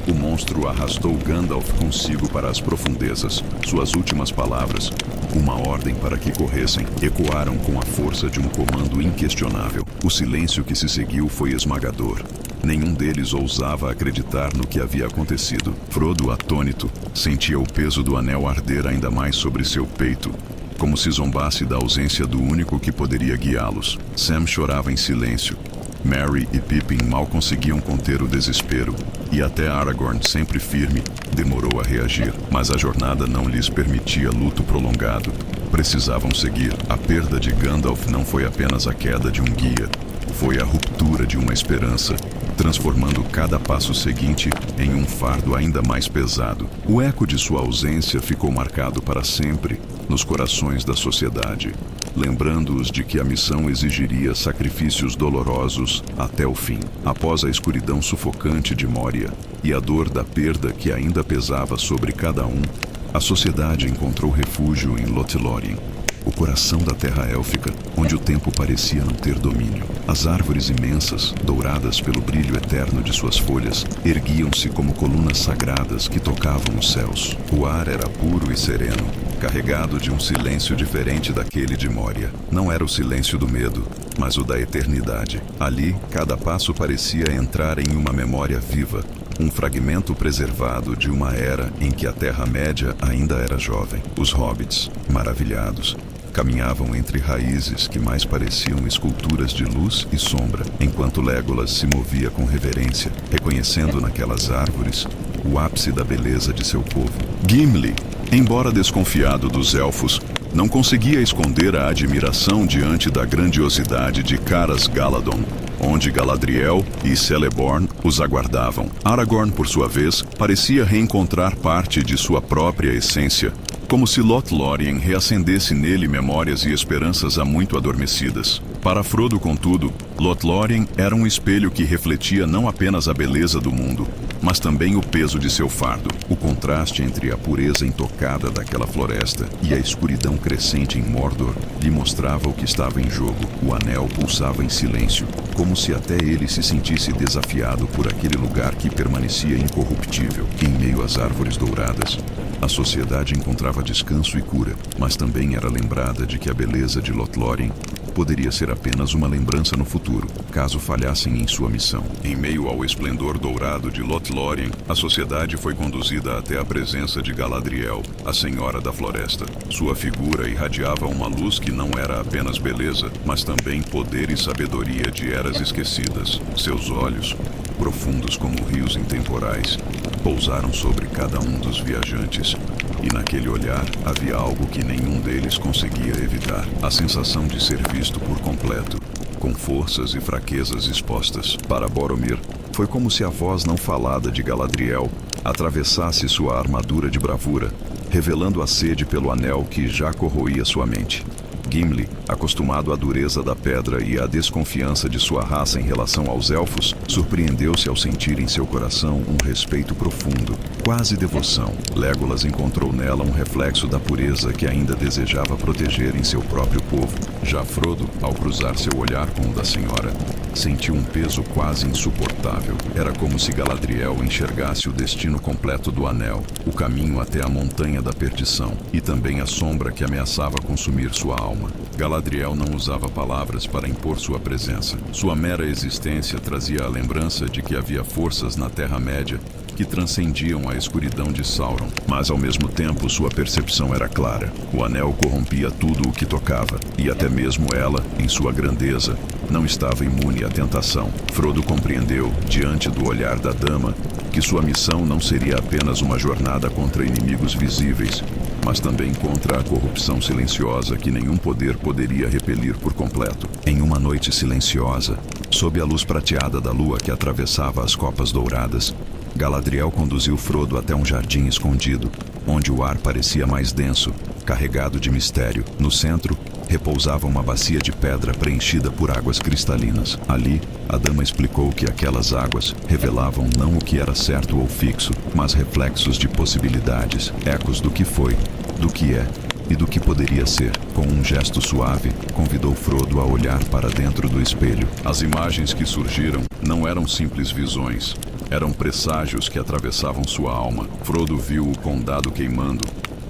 o monstro arrastou Gandalf consigo para as profundezas. Suas últimas palavras, uma ordem para que corressem, ecoaram com a força de um comando inquestionável. O silêncio que se seguiu foi esmagador. Nenhum deles ousava acreditar no que havia acontecido. Frodo, atônito, sentia o peso do anel arder ainda mais sobre seu peito, como se zombasse da ausência do único que poderia guiá-los. Sam chorava em silêncio. Merry e Pippin mal conseguiam conter o desespero, e até Aragorn, sempre firme, demorou a reagir. Mas a jornada não lhes permitia luto prolongado. Precisavam seguir. A perda de Gandalf não foi apenas a queda de um guia, foi a ruptura de uma esperança, transformando cada passo seguinte em um fardo ainda mais pesado. O eco de sua ausência ficou marcado para sempre nos corações da sociedade, lembrando-os de que a missão exigiria sacrifícios dolorosos até o fim. Após a escuridão sufocante de Moria e a dor da perda que ainda pesava sobre cada um, a sociedade encontrou refúgio em Lothlórien, o coração da terra élfica, onde o tempo parecia não ter domínio. As árvores imensas, douradas pelo brilho eterno de suas folhas, erguiam-se como colunas sagradas que tocavam os céus. O ar era puro e sereno, carregado de um silêncio diferente daquele de Moria. Não era o silêncio do medo, mas o da eternidade. Ali, cada passo parecia entrar em uma memória viva, um fragmento preservado de uma era em que a Terra-média ainda era jovem. Os hobbits, maravilhados, caminhavam entre raízes que mais pareciam esculturas de luz e sombra, enquanto Legolas se movia com reverência, reconhecendo naquelas árvores o ápice da beleza de seu povo. Gimli, embora desconfiado dos elfos, não conseguia esconder a admiração diante da grandiosidade de Caras-Galadon, onde Galadriel e Celeborn os aguardavam. Aragorn, por sua vez, parecia reencontrar parte de sua própria essência, como se Lothlórien reacendesse nele memórias e esperanças há muito adormecidas. Para Frodo, contudo, Lothlórien era um espelho que refletia não apenas a beleza do mundo, mas também o peso de seu fardo. O contraste entre a pureza intocada daquela floresta e a escuridão crescente em Mordor lhe mostrava o que estava em jogo. O anel pulsava em silêncio, como se até ele se sentisse desafiado por aquele lugar que permanecia incorruptível. Em meio às árvores douradas, a sociedade encontrava descanso e cura, mas também era lembrada de que a beleza de Lothlórien poderia ser apenas uma lembrança no futuro, caso falhassem em sua missão. Em meio ao esplendor dourado de Lothlórien, a sociedade foi conduzida até a presença de Galadriel, a Senhora da Floresta. Sua figura irradiava uma luz que não era apenas beleza, mas também poder e sabedoria de eras esquecidas. Seus olhos, profundos como rios intemporais, pousaram sobre cada um dos viajantes, e naquele olhar havia algo que nenhum deles conseguia evitar: a sensação de ser visto por completo, com forças e fraquezas expostas. Para Boromir, foi como se a voz não falada de Galadriel atravessasse sua armadura de bravura, revelando a sede pelo anel que já corroía sua mente. Gimli, acostumado à dureza da pedra e à desconfiança de sua raça em relação aos elfos, surpreendeu-se ao sentir em seu coração um respeito profundo, quase devoção. Legolas encontrou nela um reflexo da pureza que ainda desejava proteger em seu próprio povo. Já Frodo, ao cruzar seu olhar com o da senhora, sentiu um peso quase insuportável. Era como se Galadriel enxergasse o destino completo do Anel, o caminho até a Montanha da Perdição, e também a sombra que ameaçava consumir sua alma. Galadriel não usava palavras para impor sua presença. Sua mera existência trazia a lembrança de que havia forças na Terra-média que transcendiam a escuridão de Sauron, mas ao mesmo tempo sua percepção era clara. O Anel corrompia tudo o que tocava, e até mesmo ela, em sua grandeza, não estava imune à tentação. Frodo compreendeu, diante do olhar da dama, que sua missão não seria apenas uma jornada contra inimigos visíveis, mas também contra a corrupção silenciosa que nenhum poder poderia repelir por completo. Em uma noite silenciosa, sob a luz prateada da lua que atravessava as copas douradas, Galadriel conduziu Frodo até um jardim escondido, onde o ar parecia mais denso, carregado de mistério. No centro, repousava uma bacia de pedra preenchida por águas cristalinas. Ali, a dama explicou que aquelas águas revelavam não o que era certo ou fixo, mas reflexos de possibilidades, ecos do que foi, do que é e do que poderia ser. Com um gesto suave, convidou Frodo a olhar para dentro do espelho. As imagens que surgiram não eram simples visões. Eram presságios que atravessavam sua alma. Frodo viu o condado queimando,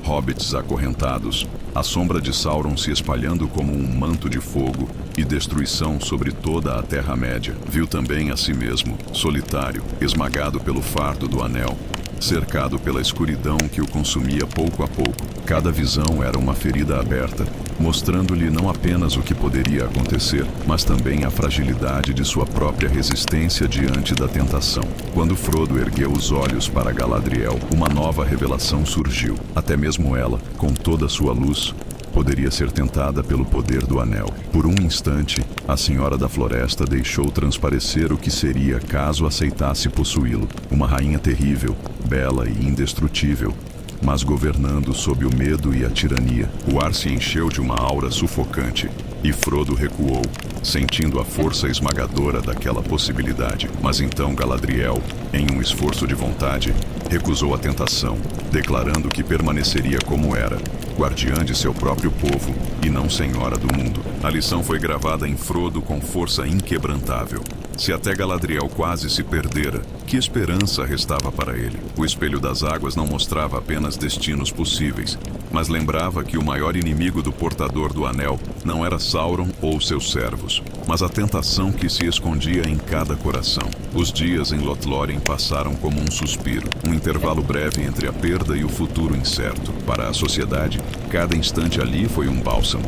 hobbits acorrentados, a sombra de Sauron se espalhando como um manto de fogo e destruição sobre toda a Terra-média. Viu também a si mesmo, solitário, esmagado pelo fardo do Anel, cercado pela escuridão que o consumia pouco a pouco. Cada visão era uma ferida aberta, mostrando-lhe não apenas o que poderia acontecer, mas também a fragilidade de sua própria resistência diante da tentação. Quando Frodo ergueu os olhos para Galadriel, uma nova revelação surgiu. Até mesmo ela, com toda sua luz, poderia ser tentada pelo poder do Anel. Por um instante, a Senhora da Floresta deixou transparecer o que seria caso aceitasse possuí-lo. Uma rainha terrível, bela e indestrutível, mas governando sob o medo e a tirania. O ar se encheu de uma aura sufocante, e Frodo recuou, sentindo a força esmagadora daquela possibilidade. Mas então Galadriel, em um esforço de vontade, recusou a tentação, declarando que permaneceria como era, guardiã de seu próprio povo e não senhora do mundo. A lição foi gravada em Frodo com força inquebrantável. Se até Galadriel quase se perdera, que esperança restava para ele? O espelho das águas não mostrava apenas destinos possíveis, mas lembrava que o maior inimigo do portador do Anel não era Sauron ou seus servos, mas a tentação que se escondia em cada coração. Os dias em Lothlórien passaram como um suspiro, um intervalo breve entre a perda e o futuro incerto. Para a sociedade, cada instante ali foi um bálsamo.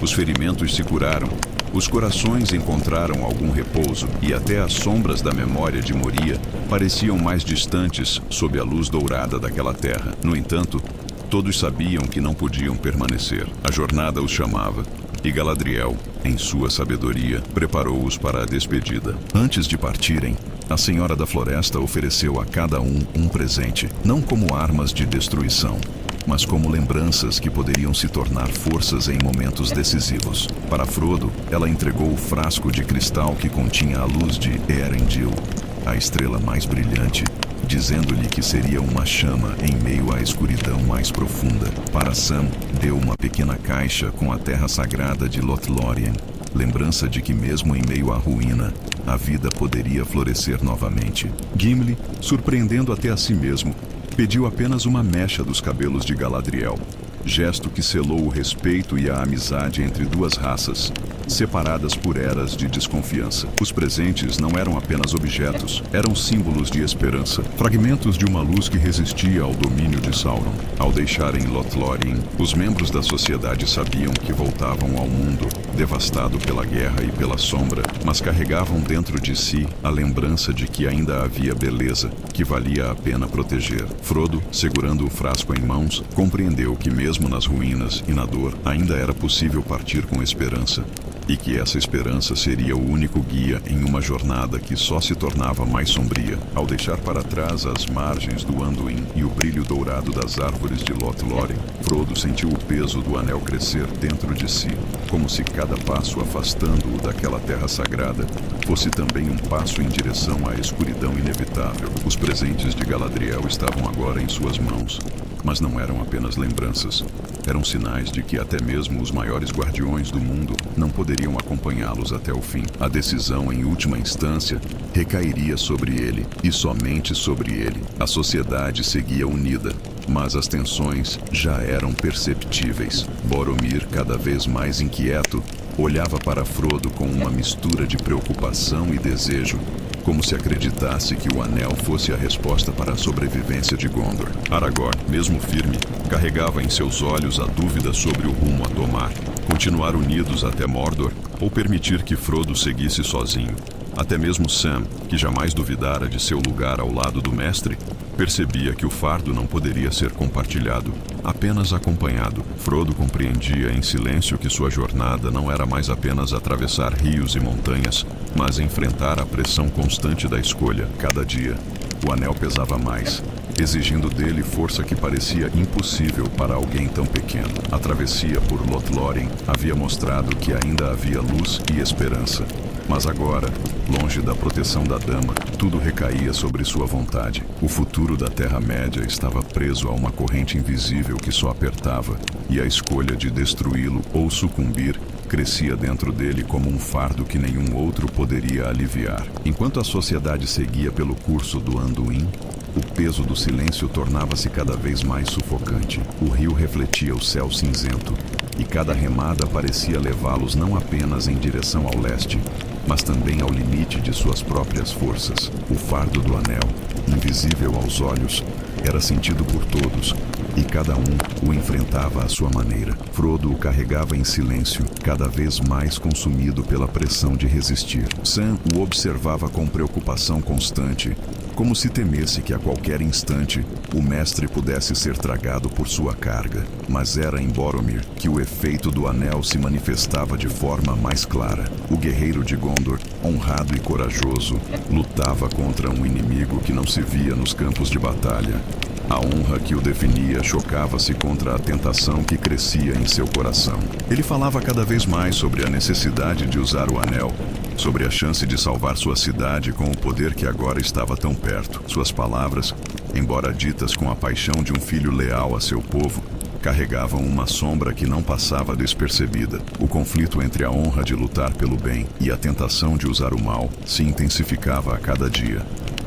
Os ferimentos se curaram, os corações encontraram algum repouso, e até as sombras da memória de Moria pareciam mais distantes sob a luz dourada daquela terra. No entanto, todos sabiam que não podiam permanecer. A jornada os chamava, e Galadriel, em sua sabedoria, preparou-os para a despedida. Antes de partirem, a Senhora da Floresta ofereceu a cada um presente, não como armas de destruição, mas como lembranças que poderiam se tornar forças em momentos decisivos. Para Frodo, ela entregou o frasco de cristal que continha a luz de Eärendil, a estrela mais brilhante, dizendo-lhe que seria uma chama em meio à escuridão mais profunda. Para Sam, deu uma pequena caixa com a terra sagrada de Lothlórien, lembrança de que mesmo em meio à ruína, a vida poderia florescer novamente. Gimli, surpreendendo até a si mesmo, pediu apenas uma mecha dos cabelos de Galadriel, gesto que selou o respeito e a amizade entre duas raças, separadas por eras de desconfiança. Os presentes não eram apenas objetos, eram símbolos de esperança, fragmentos de uma luz que resistia ao domínio de Sauron. Ao deixarem Lothlórien, os membros da sociedade sabiam que voltavam ao mundo, devastado pela guerra e pela sombra, mas carregavam dentro de si a lembrança de que ainda havia beleza, que valia a pena proteger. Frodo, segurando o frasco em mãos, compreendeu que mesmo nas ruínas e na dor, ainda era possível partir com esperança. e que essa esperança seria o único guia em uma jornada que só se tornava mais sombria. Ao deixar para trás as margens do Anduin e o brilho dourado das árvores de Lothlórien, Frodo sentiu o peso do anel crescer dentro de si, como se cada passo afastando-o daquela terra sagrada fosse também um passo em direção à escuridão inevitável. Os presentes de Galadriel estavam agora em suas mãos, mas não eram apenas lembranças. Eram sinais de que até mesmo os maiores guardiões do mundo não poderiam acompanhá-los até o fim. A decisão, em última instância, recairia sobre ele, e somente sobre ele. A sociedade seguia unida, mas as tensões já eram perceptíveis. Boromir, cada vez mais inquieto, olhava para Frodo com uma mistura de preocupação e desejo, como se acreditasse que o anel fosse a resposta para a sobrevivência de Gondor. Aragorn, mesmo firme, carregava em seus olhos a dúvida sobre o rumo a tomar. Continuar unidos até Mordor ou permitir que Frodo seguisse sozinho. Até mesmo Sam, que jamais duvidara de seu lugar ao lado do mestre, percebia que o fardo não poderia ser compartilhado, apenas acompanhado. Frodo compreendia em silêncio que sua jornada não era mais apenas atravessar rios e montanhas, mas enfrentar a pressão constante da escolha. Cada dia, o anel pesava mais, exigindo dele força que parecia impossível para alguém tão pequeno. A travessia por Lothlórien havia mostrado que ainda havia luz e esperança. Mas agora, longe da proteção da Dama, tudo recaía sobre sua vontade. O futuro da Terra-média estava preso a uma corrente invisível que só apertava, e a escolha de destruí-lo ou sucumbir crescia dentro dele como um fardo que nenhum outro poderia aliviar. Enquanto a sociedade seguia pelo curso do Anduin, o peso do silêncio tornava-se cada vez mais sufocante. O rio refletia o céu cinzento, e cada remada parecia levá-los não apenas em direção ao leste, mas também ao limite de suas próprias forças. O fardo do anel, invisível aos olhos, era sentido por todos, e cada um o enfrentava à sua maneira. Frodo o carregava em silêncio, cada vez mais consumido pela pressão de resistir. Sam o observava com preocupação constante, como se temesse que a qualquer instante o mestre pudesse ser tragado por sua carga. Mas era em Boromir que o efeito do anel se manifestava de forma mais clara. O guerreiro de Gondor, honrado e corajoso, lutava contra um inimigo que não se via nos campos de batalha. A honra que o definia chocava-se contra a tentação que crescia em seu coração. Ele falava cada vez mais sobre a necessidade de usar o anel, sobre a chance de salvar sua cidade com o poder que agora estava tão perto. Suas palavras, embora ditas com a paixão de um filho leal a seu povo, carregavam uma sombra que não passava despercebida. O conflito entre a honra de lutar pelo bem e a tentação de usar o mal se intensificava a cada dia.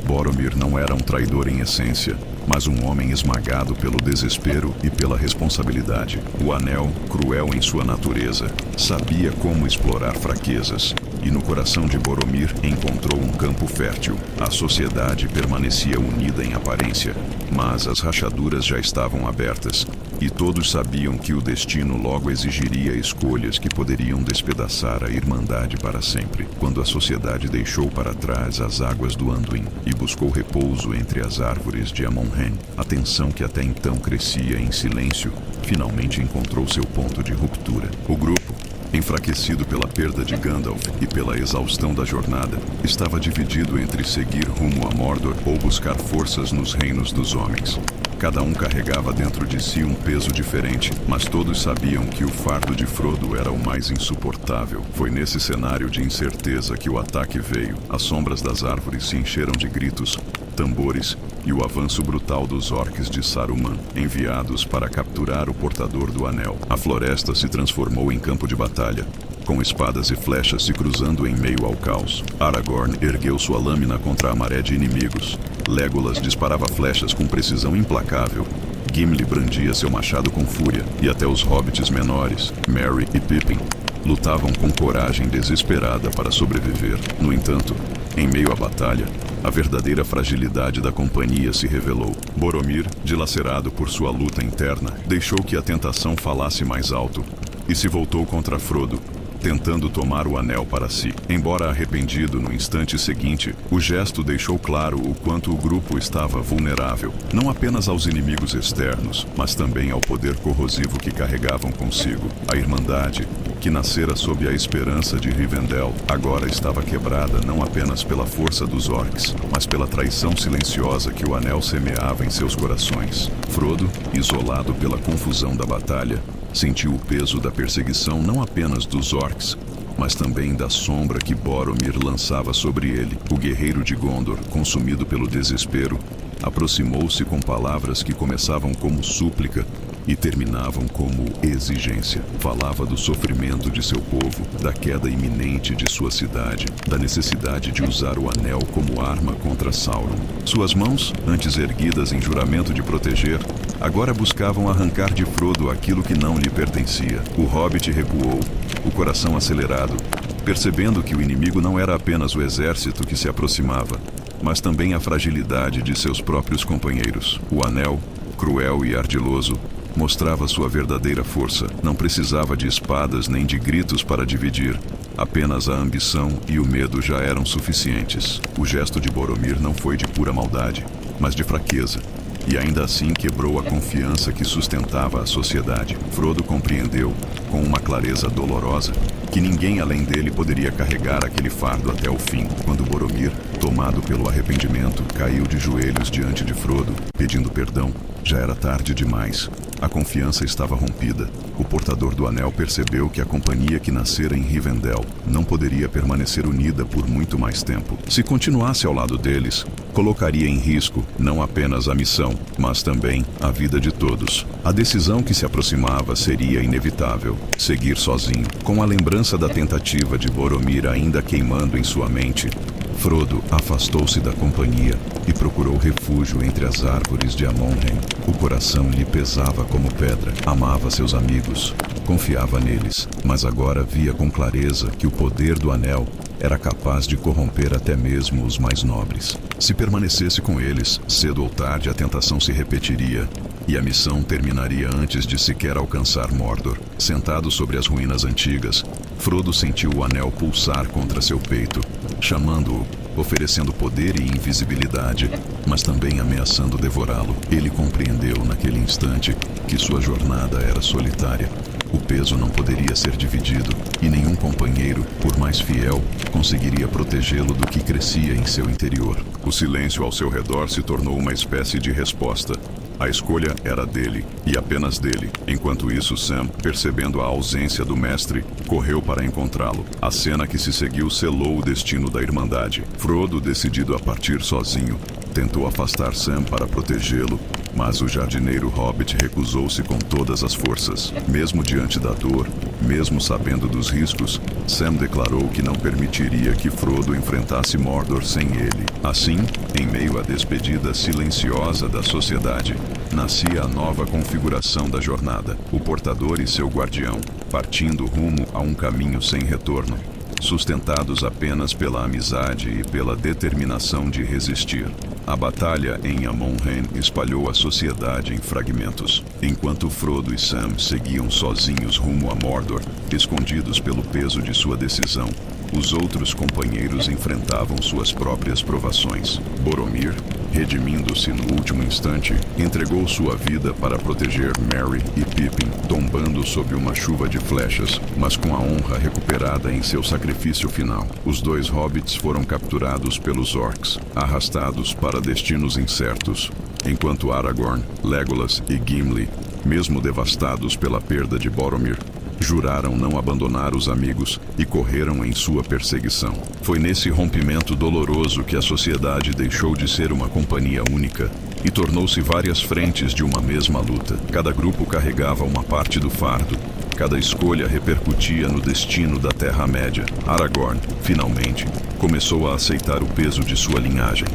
Boromir não era um traidor em essência, mas um homem esmagado pelo desespero e pela responsabilidade. O anel, cruel em sua natureza, sabia como explorar fraquezas, e no coração de Boromir encontrou um campo fértil. A sociedade permanecia unida em aparência, mas as rachaduras já estavam abertas, e todos sabiam que o destino logo exigiria escolhas que poderiam despedaçar a Irmandade para sempre. Quando a sociedade deixou para trás as águas do Anduin e buscou repouso entre as árvores de Amon-Hen, a tensão que até então crescia em silêncio finalmente encontrou seu ponto de ruptura. O grupo, enfraquecido pela perda de Gandalf e pela exaustão da jornada, estava dividido entre seguir rumo a Mordor ou buscar forças nos reinos dos homens. Cada um carregava dentro de si um peso diferente, mas todos sabiam que o fardo de Frodo era o mais insuportável. Foi nesse cenário de incerteza que o ataque veio. As sombras das árvores se encheram de gritos, tambores e o avanço brutal dos orques de Saruman, enviados para capturar o portador do anel. A floresta se transformou em campo de batalha, com espadas e flechas se cruzando em meio ao caos. Aragorn ergueu sua lâmina contra a maré de inimigos. Legolas disparava flechas com precisão implacável. Gimli brandia seu machado com fúria, e até os hobbits menores, Merry e Pippin, lutavam com coragem desesperada para sobreviver. No entanto, em meio à batalha, a verdadeira fragilidade da companhia se revelou. Boromir, dilacerado por sua luta interna, deixou que a tentação falasse mais alto e se voltou contra Frodo, tentando tomar o anel para si. Embora arrependido no instante seguinte, o gesto deixou claro o quanto o grupo estava vulnerável, não apenas aos inimigos externos, mas também ao poder corrosivo que carregavam consigo. A Irmandade, que nascera sob a esperança de Rivendell, agora estava quebrada não apenas pela força dos orcs, mas pela traição silenciosa que o anel semeava em seus corações. Frodo, isolado pela confusão da batalha, sentiu o peso da perseguição não apenas dos orcs, mas também da sombra que Boromir lançava sobre ele. O guerreiro de Gondor, consumido pelo desespero, aproximou-se com palavras que começavam como súplica e terminavam como exigência. Falava do sofrimento de seu povo, da queda iminente de sua cidade, da necessidade de usar o anel como arma contra Sauron. Suas mãos, antes erguidas em juramento de proteger, agora buscavam arrancar de Frodo aquilo que não lhe pertencia. O hobbit recuou, o coração acelerado, percebendo que o inimigo não era apenas o exército que se aproximava, mas também a fragilidade de seus próprios companheiros. O anel, cruel e ardiloso, mostrava sua verdadeira força. Não precisava de espadas nem de gritos para dividir. Apenas a ambição e o medo já eram suficientes. O gesto de Boromir não foi de pura maldade, mas de fraqueza. E ainda assim quebrou a confiança que sustentava a sociedade. Frodo compreendeu, com uma clareza dolorosa, que ninguém além dele poderia carregar aquele fardo até o fim. Quando Boromir, tomado pelo arrependimento, caiu de joelhos diante de Frodo, pedindo perdão, já era tarde demais. A confiança estava rompida. O portador do anel percebeu que a companhia que nascera em Rivendell não poderia permanecer unida por muito mais tempo. Se continuasse ao lado deles, colocaria em risco não apenas a missão, mas também a vida de todos. A decisão que se aproximava seria inevitável: seguir sozinho. Com a lembrança da tentativa de Boromir ainda queimando em sua mente, Frodo afastou-se da companhia e procurou refúgio entre as árvores de Amon-Hen. O coração lhe pesava como pedra. Amava seus amigos, confiava neles, mas agora via com clareza que o poder do anel era capaz de corromper até mesmo os mais nobres. Se permanecesse com eles, cedo ou tarde a tentação se repetiria, e a missão terminaria antes de sequer alcançar Mordor. Sentado sobre as ruínas antigas, Frodo sentiu o anel pulsar contra seu peito, chamando-o, oferecendo poder e invisibilidade, mas também ameaçando devorá-lo. Ele compreendeu naquele instante que sua jornada era solitária. O peso não poderia ser dividido, e nenhum companheiro, por mais fiel, conseguiria protegê-lo do que crescia em seu interior. O silêncio ao seu redor se tornou uma espécie de resposta. A escolha era dele, e apenas dele. Enquanto isso, Sam, percebendo a ausência do mestre, correu para encontrá-lo. A cena que se seguiu selou o destino da Irmandade. Frodo, decidido a partir sozinho, tentou afastar Sam para protegê-lo, mas o jardineiro Hobbit recusou-se com todas as forças. Mesmo diante da dor, mesmo sabendo dos riscos, Sam declarou que não permitiria que Frodo enfrentasse Mordor sem ele. Assim, em meio à despedida silenciosa da sociedade, nascia a nova configuração da jornada. O portador e seu guardião, partindo rumo a um caminho sem retorno, sustentados apenas pela amizade e pela determinação de resistir. A batalha em Amon-Hen espalhou a sociedade em fragmentos. Enquanto Frodo e Sam seguiam sozinhos rumo a Mordor, escondidos pelo peso de sua decisão, os outros companheiros enfrentavam suas próprias provações. Boromir, redimindo-se no último instante, entregou sua vida para proteger Merry e Pippin, tombando sob uma chuva de flechas, mas com a honra recuperada em seu sacrifício final. Os dois hobbits foram capturados pelos orcs, arrastados para destinos incertos, enquanto Aragorn, Legolas e Gimli, mesmo devastados pela perda de Boromir, juraram não abandonar os amigos e correram em sua perseguição. Foi nesse rompimento doloroso que a sociedade deixou de ser uma companhia única e tornou-se várias frentes de uma mesma luta. Cada grupo carregava uma parte do fardo. Cada escolha repercutia no destino da Terra-média. Aragorn, finalmente, começou a aceitar o peso de sua linhagem.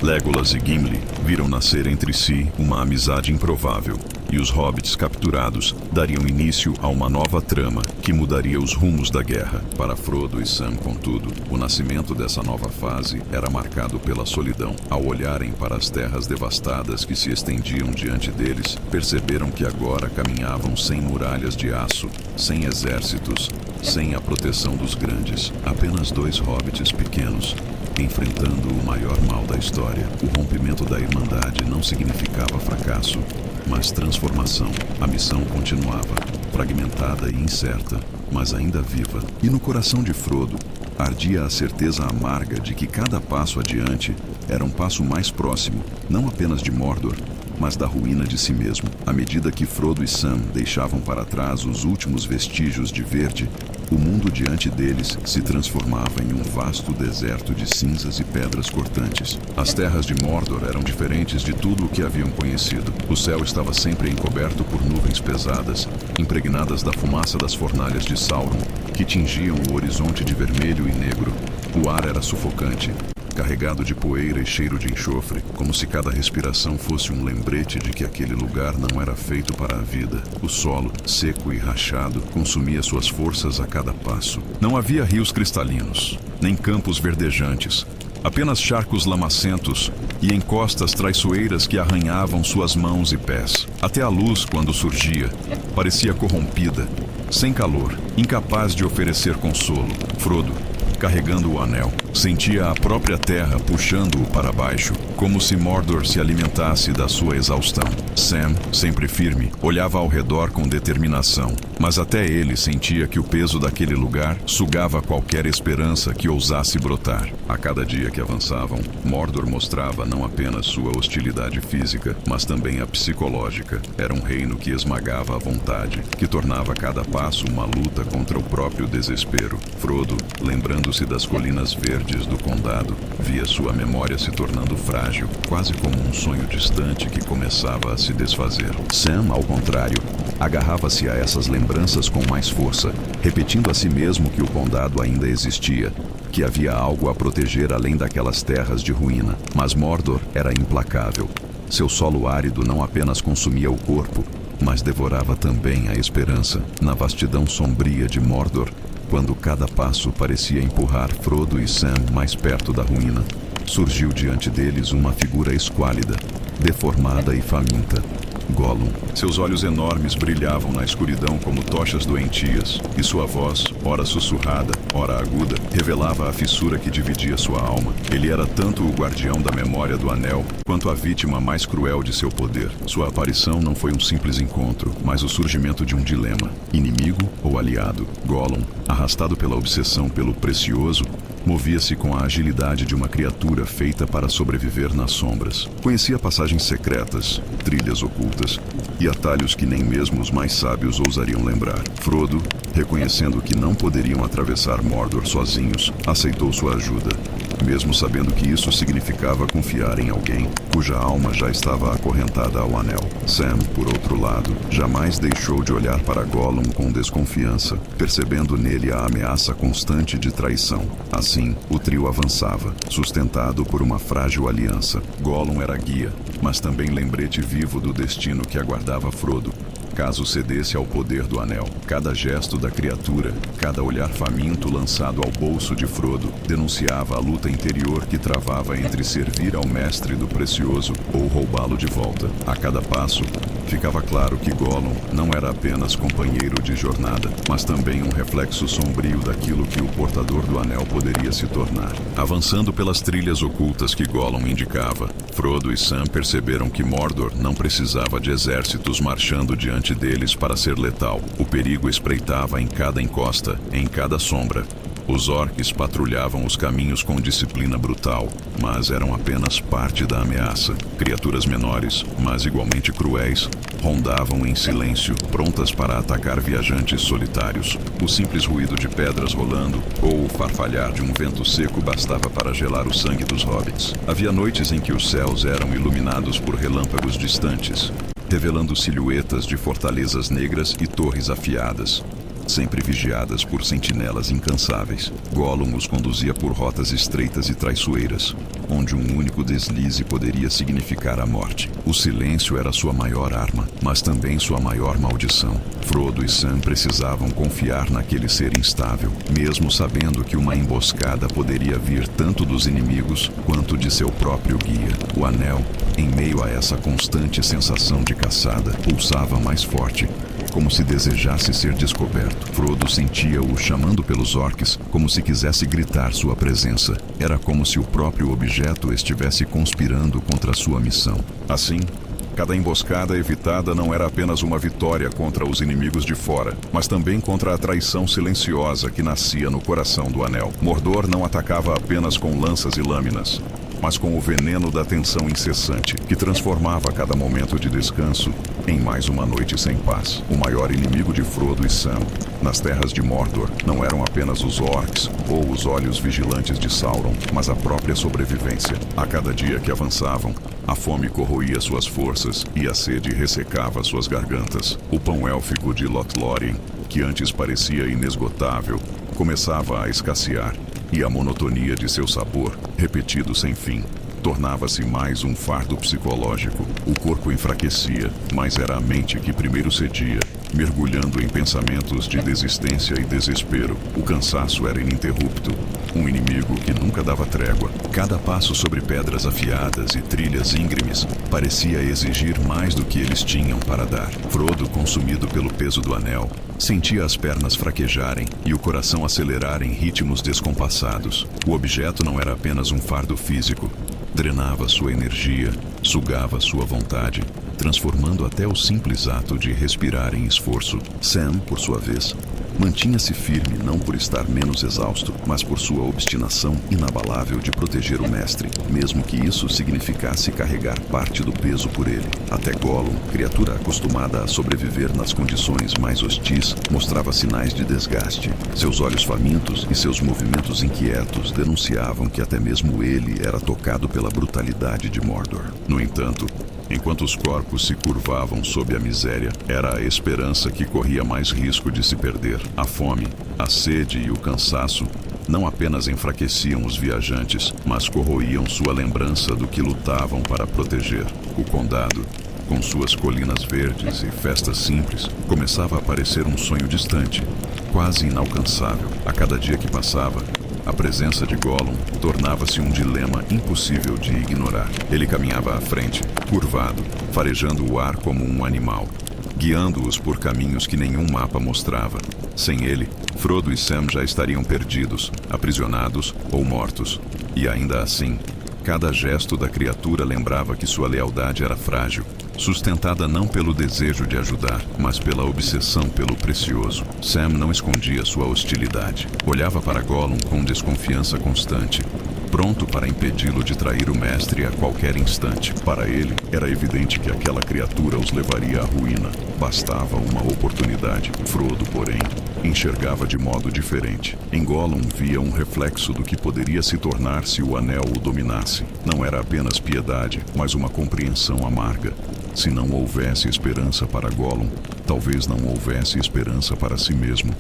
Legolas e Gimli viram nascer entre si uma amizade improvável. e os hobbits capturados dariam início a uma nova trama que mudaria os rumos da guerra. Para Frodo e Sam, contudo, o nascimento dessa nova fase era marcado pela solidão. Ao olharem para as terras devastadas que se estendiam diante deles, perceberam que agora caminhavam sem muralhas de aço, sem exércitos, sem a proteção dos grandes. Apenas 2 hobbits pequenos, enfrentando o maior mal da história. O rompimento da Irmandade não significava fracasso, mas transformação. A missão continuava, fragmentada e incerta, mas ainda viva. E no coração de Frodo ardia a certeza amarga de que cada passo adiante era um passo mais próximo, não apenas de Mordor, mas da ruína de si mesmo. À medida que Frodo e Sam deixavam para trás os últimos vestígios de verde, o mundo diante deles se transformava em um vasto deserto de cinzas e pedras cortantes. As terras de Mordor eram diferentes de tudo o que haviam conhecido. O céu estava sempre encoberto por nuvens pesadas, impregnadas da fumaça das fornalhas de Sauron, que tingiam o horizonte de vermelho e negro. O ar era sufocante, carregado de poeira e cheiro de enxofre, como se cada respiração fosse um lembrete de que aquele lugar não era feito para a vida. O solo, seco e rachado, consumia suas forças a cada passo. Não havia rios cristalinos, nem campos verdejantes, apenas charcos lamacentos e encostas traiçoeiras que arranhavam suas mãos e pés. Até a luz, quando surgia, parecia corrompida, sem calor, incapaz de oferecer consolo. Frodo, carregando o anel, sentia a própria terra puxando-o para baixo, como se Mordor se alimentasse da sua exaustão. Sam, sempre firme, olhava ao redor com determinação, mas até ele sentia que o peso daquele lugar sugava qualquer esperança que ousasse brotar. A cada dia que avançavam, Mordor mostrava não apenas sua hostilidade física, mas também a psicológica. Era um reino que esmagava a vontade, que tornava cada passo uma luta contra o próprio desespero. Frodo, lembrando-se das colinas verdes do condado, via sua memória se tornando frágil, quase como um sonho distante que começava a se desfazer. Sam, ao contrário, agarrava-se a essas lembranças com mais força, repetindo a si mesmo que o condado ainda existia, que havia algo a proteger além daquelas terras de ruína. Mas Mordor era implacável. Seu solo árido não apenas consumia o corpo, mas devorava também a esperança. Na vastidão sombria de Mordor, quando cada passo parecia empurrar Frodo e Sam mais perto da ruína, surgiu diante deles uma figura esquálida, deformada e faminta. Gollum. Seus olhos enormes brilhavam na escuridão como tochas doentias, e sua voz, ora sussurrada, ora aguda, revelava a fissura que dividia sua alma. Ele era tanto o guardião da memória do Anel, quanto a vítima mais cruel de seu poder. Sua aparição não foi um simples encontro, mas o surgimento de um dilema: inimigo ou aliado? Gollum, arrastado pela obsessão pelo precioso, movia-se com a agilidade de uma criatura feita para sobreviver nas sombras. Conhecia passagens secretas, trilhas ocultas e atalhos que nem mesmo os mais sábios ousariam lembrar. Frodo, reconhecendo que não poderiam atravessar Mordor sozinhos, aceitou sua ajuda, mesmo sabendo que isso significava confiar em alguém cuja alma já estava acorrentada ao anel. Sam, por outro lado, jamais deixou de olhar para Gollum com desconfiança, percebendo nele a ameaça constante de traição. Assim, o trio avançava, sustentado por uma frágil aliança. Gollum era guia, mas também lembrete vivo do destino que aguardava Frodo, caso cedesse ao poder do anel. Cada gesto da criatura, cada olhar faminto lançado ao bolso de Frodo, denunciava a luta interior que travava entre servir ao mestre do precioso ou roubá-lo de volta. A cada passo, ficava claro que Gollum não era apenas companheiro de jornada, mas também um reflexo sombrio daquilo que o portador do anel poderia se tornar. Avançando pelas trilhas ocultas que Gollum indicava, Frodo e Sam perceberam que Mordor não precisava de exércitos marchando diante deles para ser letal. O perigo espreitava em cada encosta, em cada sombra. Os orques patrulhavam os caminhos com disciplina brutal, mas eram apenas parte da ameaça. Criaturas menores, mas igualmente cruéis, rondavam em silêncio, prontas para atacar viajantes solitários. O simples ruído de pedras rolando ou o farfalhar de um vento seco bastava para gelar o sangue dos hobbits. Havia noites em que os céus eram iluminados por relâmpagos distantes, revelando silhuetas de fortalezas negras e torres afiadas. sempre vigiadas por sentinelas incansáveis. Gollum os conduzia por rotas estreitas e traiçoeiras, onde um único deslize poderia significar a morte. O silêncio era sua maior arma, mas também sua maior maldição. Frodo e Sam precisavam confiar naquele ser instável, mesmo sabendo que uma emboscada poderia vir tanto dos inimigos quanto de seu próprio guia. O anel, em meio a essa constante sensação de caçada, pulsava mais forte, como se desejasse ser descoberto. Frodo sentia-o chamando pelos orcs, como se quisesse gritar sua presença. Era como se o próprio objeto estivesse conspirando contra sua missão. Assim, cada emboscada evitada não era apenas uma vitória contra os inimigos de fora, mas também contra a traição silenciosa que nascia no coração do Anel. Mordor não atacava apenas com lanças e lâminas, mas com o veneno da tensão incessante, que transformava cada momento de descanso em mais uma noite sem paz. O maior inimigo de Frodo e Sam, nas terras de Mordor, não eram apenas os orcs ou os olhos vigilantes de Sauron, mas a própria sobrevivência. A cada dia que avançavam, a fome corroía suas forças e a sede ressecava suas gargantas. O pão élfico de Lothlórien, que antes parecia inesgotável, começava a escassear, e a monotonia de seu sabor, repetido sem fim, tornava-se mais um fardo psicológico. O corpo enfraquecia, mas era a mente que primeiro cedia, mergulhando em pensamentos de desistência e desespero. O cansaço era ininterrupto, um inimigo que nunca dava trégua. Cada passo sobre pedras afiadas e trilhas íngremes parecia exigir mais do que eles tinham para dar. Frodo, consumido pelo peso do anel, sentia as pernas fraquejarem e o coração acelerar em ritmos descompassados. O objeto não era apenas um fardo físico. Drenava sua energia, sugava sua vontade, transformando até o simples ato de respirar em esforço. Sam, por sua vez, mantinha-se firme não por estar menos exausto, mas por sua obstinação inabalável de proteger o mestre, mesmo que isso significasse carregar parte do peso por ele. Até Gollum, criatura acostumada a sobreviver nas condições mais hostis, mostrava sinais de desgaste. Seus olhos famintos e seus movimentos inquietos denunciavam que até mesmo ele era tocado pela brutalidade de Mordor. No entanto, enquanto os corpos se curvavam sob a miséria, era a esperança que corria mais risco de se perder. A fome, a sede e o cansaço não apenas enfraqueciam os viajantes, mas corroíam sua lembrança do que lutavam para proteger. O condado, com suas colinas verdes e festas simples, começava a parecer um sonho distante, quase inalcançável. A cada dia que passava, a presença de Gollum tornava-se um dilema impossível de ignorar. Ele caminhava à frente, curvado, farejando o ar como um animal, guiando-os por caminhos que nenhum mapa mostrava. Sem ele, Frodo e Sam já estariam perdidos, aprisionados ou mortos. E ainda assim, cada gesto da criatura lembrava que sua lealdade era frágil, sustentada não pelo desejo de ajudar, mas pela obsessão pelo precioso. Sam não escondia sua hostilidade. Olhava para Gollum com desconfiança constante, pronto para impedi-lo de trair o mestre a qualquer instante. Para ele, era evidente que aquela criatura os levaria à ruína. Bastava uma oportunidade. Frodo, porém, enxergava de modo diferente. Em Gollum via um reflexo do que poderia se tornar se o anel o dominasse. Não era apenas piedade, mas uma compreensão amarga. Se não houvesse esperança para Gollum, talvez não houvesse esperança para si mesmo.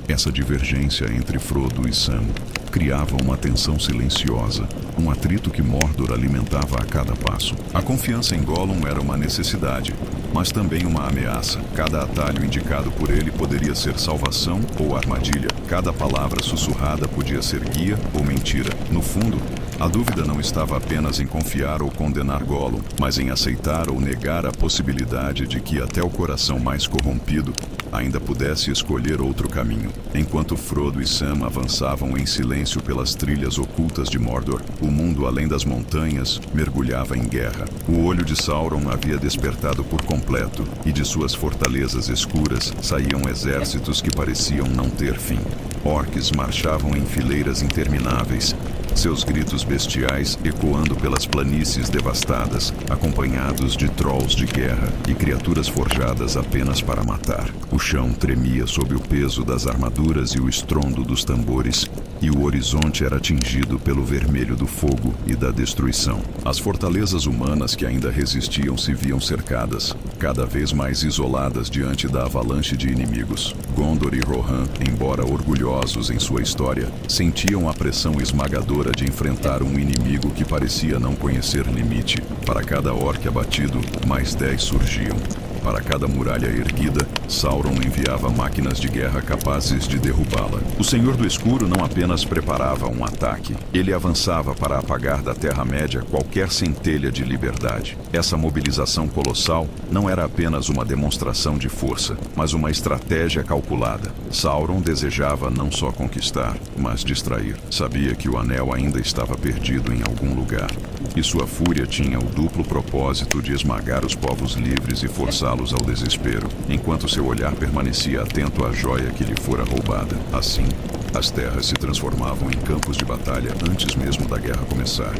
Essa divergência entre Frodo e Sam criava uma tensão silenciosa, um atrito que Mordor alimentava a cada passo. A confiança em Gollum era uma necessidade, mas também uma ameaça. Cada atalho indicado por ele poderia ser salvação ou armadilha. Cada palavra sussurrada podia ser guia ou mentira. No fundo, a dúvida não estava apenas em confiar ou condenar Gollum, mas em aceitar ou negar a possibilidade de que até o coração mais corrompido ainda pudesse escolher outro caminho. Enquanto Frodo e Sam avançavam em silêncio pelas trilhas ocultas de Mordor, o mundo além das montanhas mergulhava em guerra. O olho de Sauron havia despertado por completo, e de suas fortalezas escuras saíam exércitos que pareciam não ter fim. Orcs marchavam em fileiras intermináveis, seus gritos bestiais ecoando pelas planícies devastadas, acompanhados de trolls de guerra e criaturas forjadas apenas para matar. O chão tremia sob o peso das armaduras e o estrondo dos tambores, e o horizonte era tingido pelo vermelho do fogo e da destruição. As fortalezas humanas que ainda resistiam se viam cercadas, cada vez mais isoladas diante da avalanche de inimigos. Gondor e Rohan, embora orgulhosos em sua história, sentiam a pressão esmagadora de enfrentar um inimigo que parecia não conhecer limite. Para cada orc abatido, mais 10 surgiam. Para cada muralha erguida, Sauron enviava máquinas de guerra capazes de derrubá-la. O Senhor do Escuro não apenas preparava um ataque, ele avançava para apagar da Terra-média qualquer centelha de liberdade. Essa mobilização colossal não era apenas uma demonstração de força, mas uma estratégia calculada. Sauron desejava não só conquistar, mas distrair. Sabia que o Anel ainda estava perdido em algum lugar. E sua fúria tinha o duplo propósito de esmagar os povos livres e forçá-los ao desespero, enquanto seu olhar permanecia atento à joia que lhe fora roubada. Assim, as terras se transformavam em campos de batalha antes mesmo da guerra começar,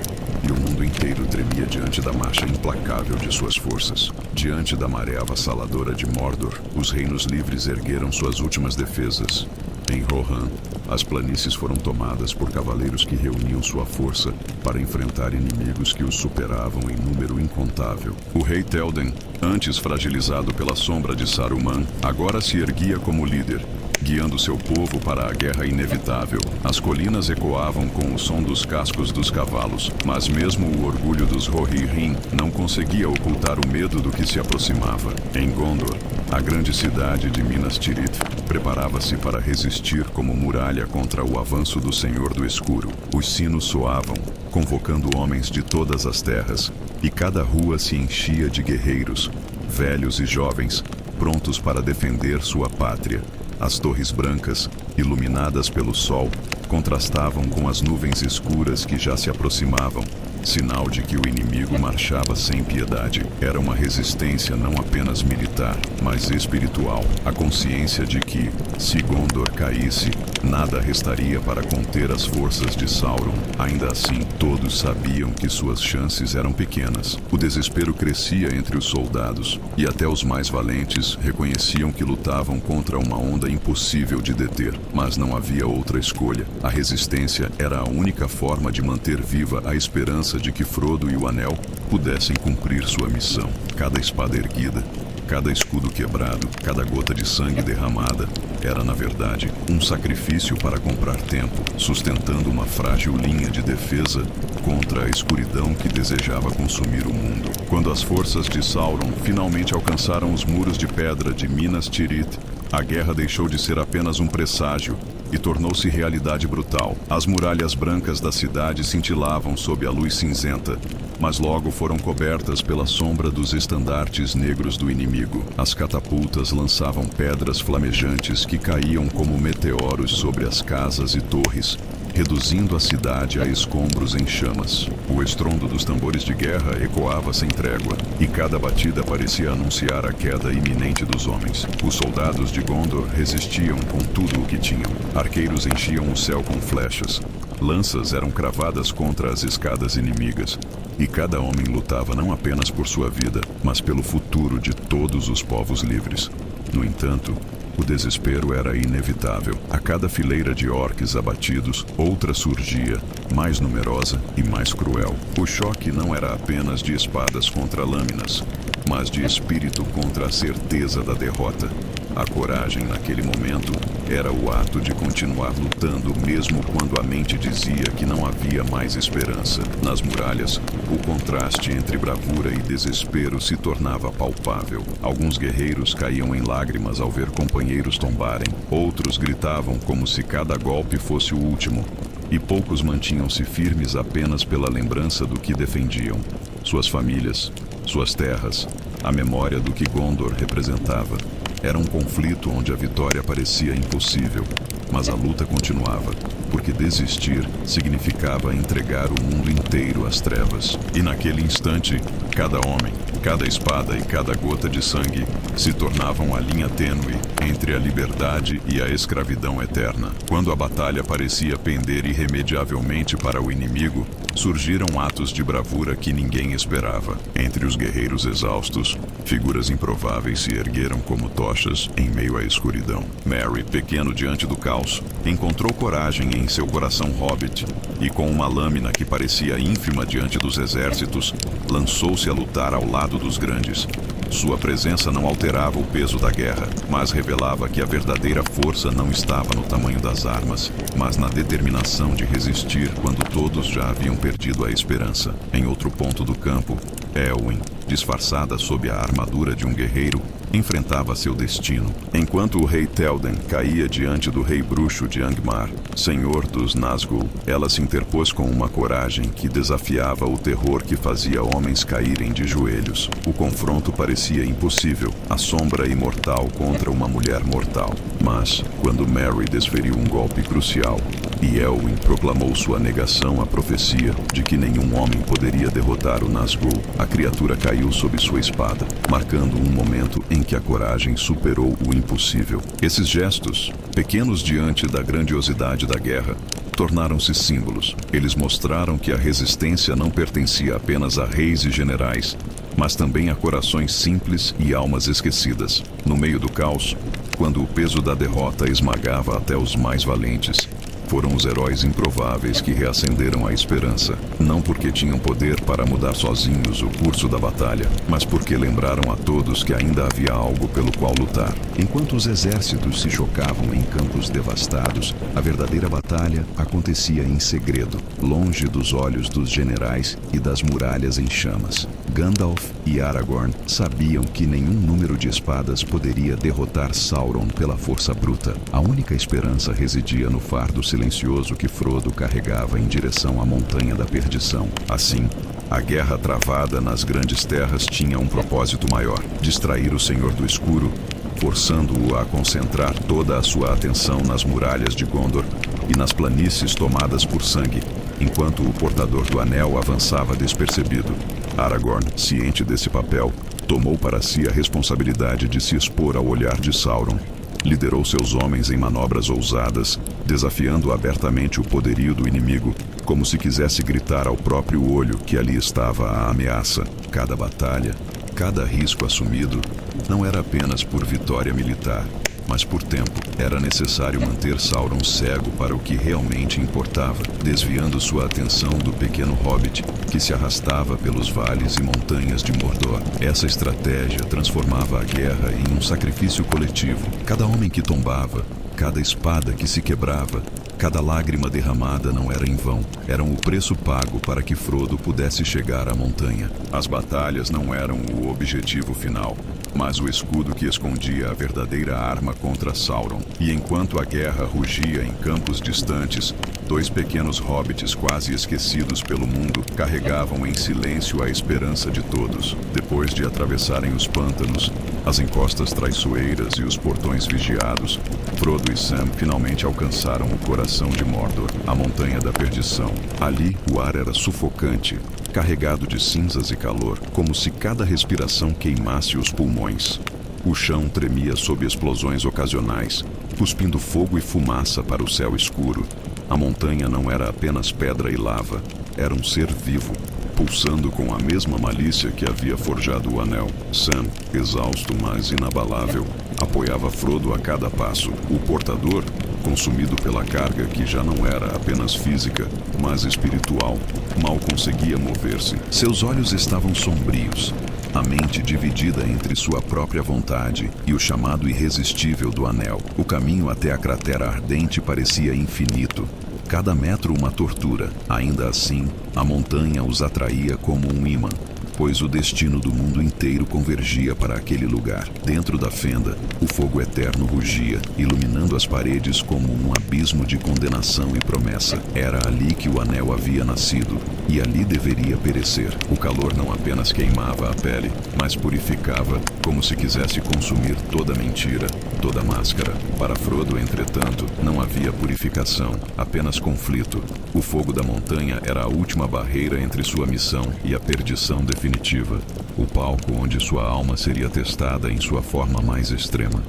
e o mundo inteiro tremia diante da marcha implacável de suas forças. Diante da maré avassaladora de Mordor, os reinos livres ergueram suas últimas defesas. Em Rohan, as planícies foram tomadas por cavaleiros que reuniam sua força para enfrentar inimigos que os superavam em número incontável. O rei Théoden, antes fragilizado pela sombra de Saruman, agora se erguia como líder, guiando seu povo para a guerra inevitável. As colinas ecoavam com o som dos cascos dos cavalos, mas mesmo o orgulho dos Rohirrim não conseguia ocultar o medo do que se aproximava. Em Gondor, a grande cidade de Minas Tirith preparava-se para resistir como muralha contra o avanço do Senhor do Escuro. Os sinos soavam, convocando homens de todas as terras, e cada rua se enchia de guerreiros, velhos e jovens, prontos para defender sua pátria. As torres brancas, iluminadas pelo sol, contrastavam com as nuvens escuras que já se aproximavam, sinal de que o inimigo marchava sem piedade. Era uma resistência não apenas militar, mas espiritual. A consciência de que, se Gondor caísse, nada restaria para conter as forças de Sauron. Ainda assim, todos sabiam que suas chances eram pequenas. O desespero crescia entre os soldados, e até os mais valentes reconheciam que lutavam contra uma onda impossível de deter. Mas não havia outra escolha. A resistência era a única forma de manter viva a esperança de que Frodo e o Anel pudessem cumprir sua missão. Cada espada erguida, cada escudo quebrado, cada gota de sangue derramada era, na verdade, um sacrifício para comprar tempo, sustentando uma frágil linha de defesa contra a escuridão que desejava consumir o mundo. Quando as forças de Sauron finalmente alcançaram os muros de pedra de Minas Tirith, a guerra deixou de ser apenas um presságio e tornou-se realidade brutal. As muralhas brancas da cidade cintilavam sob a luz cinzenta, mas logo foram cobertas pela sombra dos estandartes negros do inimigo. As catapultas lançavam pedras flamejantes que caíam como meteoros sobre as casas e torres, reduzindo a cidade a escombros em chamas. O estrondo dos tambores de guerra ecoava sem trégua, e cada batida parecia anunciar a queda iminente dos homens. Os soldados de Gondor resistiam com tudo o que tinham. Arqueiros enchiam o céu com flechas. Lanças eram cravadas contra as escadas inimigas, e cada homem lutava não apenas por sua vida, mas pelo futuro de todos os povos livres. No entanto, o desespero era inevitável. A cada fileira de orques abatidos, outra surgia, mais numerosa e mais cruel. O choque não era apenas de espadas contra lâminas, mas de espírito contra a certeza da derrota. A coragem naquele momento era o ato de continuar lutando mesmo quando a mente dizia que não havia mais esperança. Nas muralhas, o contraste entre bravura e desespero se tornava palpável. Alguns guerreiros caíam em lágrimas ao ver companheiros tombarem. Outros gritavam como se cada golpe fosse o último. E poucos mantinham-se firmes apenas pela lembrança do que defendiam. Suas famílias, suas terras, a memória do que Gondor representava. Era um conflito onde a vitória parecia impossível, Mas a luta continuava, porque desistir significava entregar o mundo inteiro às trevas. E naquele instante, cada homem, cada espada e cada gota de sangue se tornavam a linha tênue entre a liberdade e a escravidão eterna. Quando a batalha parecia pender irremediavelmente para o inimigo, surgiram atos de bravura que ninguém esperava. Entre os guerreiros exaustos, figuras improváveis se ergueram como tochas em meio à escuridão. Merry, pequeno diante do caos, encontrou coragem em seu coração hobbit e, com uma lâmina que parecia ínfima diante dos exércitos, lançou-se a lutar ao lado dos grandes. Sua presença não alterava o peso da guerra, mas revelava que a verdadeira força não estava no tamanho das armas, mas na determinação de resistir quando todos já haviam perdido a esperança. Em outro ponto do campo, Éowyn, disfarçada sob a armadura de um guerreiro, enfrentava seu destino. Enquanto o rei Théoden caía diante do rei bruxo de Angmar, senhor dos Nazgûl, ela se interpôs com uma coragem que desafiava o terror que fazia homens caírem de joelhos. O confronto parecia impossível, a sombra imortal contra uma mulher mortal. Mas, quando Merry desferiu um golpe crucial, e Éowyn proclamou sua negação à profecia de que nenhum homem poderia derrotar o Nazgûl, a criatura caiu sob sua espada, marcando um momento em que a coragem superou o impossível. Esses gestos, pequenos diante da grandiosidade da guerra, tornaram-se símbolos. Eles mostraram que a resistência não pertencia apenas a reis e generais, mas também a corações simples e almas esquecidas. No meio do caos, quando o peso da derrota esmagava até os mais valentes, foram os heróis improváveis que reacenderam a esperança, não porque tinham poder para mudar sozinhos o curso da batalha, mas porque lembraram a todos que ainda havia algo pelo qual lutar. Enquanto os exércitos se chocavam em campos devastados, a verdadeira batalha acontecia em segredo, longe dos olhos dos generais e das muralhas em chamas. Gandalf e Aragorn sabiam que nenhum número de espadas poderia derrotar Sauron pela força bruta. A única esperança residia no fardo silencioso que Frodo carregava em direção à Montanha da Perdição. Assim, a guerra travada nas Grandes Terras tinha um propósito maior: distrair o Senhor do Escuro, forçando-o a concentrar toda a sua atenção nas muralhas de Gondor e nas planícies tomadas por sangue, enquanto o portador do anel avançava despercebido. Aragorn, ciente desse papel, tomou para si a responsabilidade de se expor ao olhar de Sauron. Liderou seus homens em manobras ousadas, desafiando abertamente o poderio do inimigo, como se quisesse gritar ao próprio olho que ali estava a ameaça. Cada batalha, cada risco assumido, não era apenas por vitória militar, mas por tempo. Era necessário manter Sauron cego para o que realmente importava, desviando sua atenção do pequeno hobbit que se arrastava pelos vales e montanhas de Mordor. Essa estratégia transformava a guerra em um sacrifício coletivo. Cada homem que tombava, cada espada que se quebrava, cada lágrima derramada não era em vão. Eram o preço pago para que Frodo pudesse chegar à montanha. As batalhas não eram o objetivo final, mas o escudo que escondia a verdadeira arma contra Sauron. E enquanto a guerra rugia em campos distantes, dois pequenos hobbits quase esquecidos pelo mundo carregavam em silêncio a esperança de todos. Depois de atravessarem os pântanos, as encostas traiçoeiras e os portões vigiados, Frodo e Sam finalmente alcançaram o coração de Mordor, a Montanha da Perdição. Ali, o ar era sufocante, carregado de cinzas e calor, como se cada respiração queimasse os pulmões. O chão tremia sob explosões ocasionais, cuspindo fogo e fumaça para o céu escuro. A montanha não era apenas pedra e lava, era um ser vivo, pulsando com a mesma malícia que havia forjado o anel. Sam, exausto mas inabalável, apoiava Frodo a cada passo. O portador, consumido pela carga que já não era apenas física, mas espiritual, mal conseguia mover-se. Seus olhos estavam sombrios, a mente dividida entre sua própria vontade e o chamado irresistível do anel. O caminho até a cratera ardente parecia infinito. Cada metro uma tortura. Ainda assim, a montanha os atraía como um ímã. pois o destino do mundo inteiro convergia para aquele lugar. Dentro da fenda, o fogo eterno rugia, iluminando as paredes como um abismo de condenação e promessa. Era ali que o anel havia nascido, e ali deveria perecer. O calor não apenas queimava a pele, mas purificava, como se quisesse consumir toda mentira, toda máscara. Para Frodo, entretanto, não havia purificação, apenas conflito. O fogo da montanha era a última barreira entre sua missão e a perdição definitiva. O palco onde sua alma seria testada em sua forma mais extrema.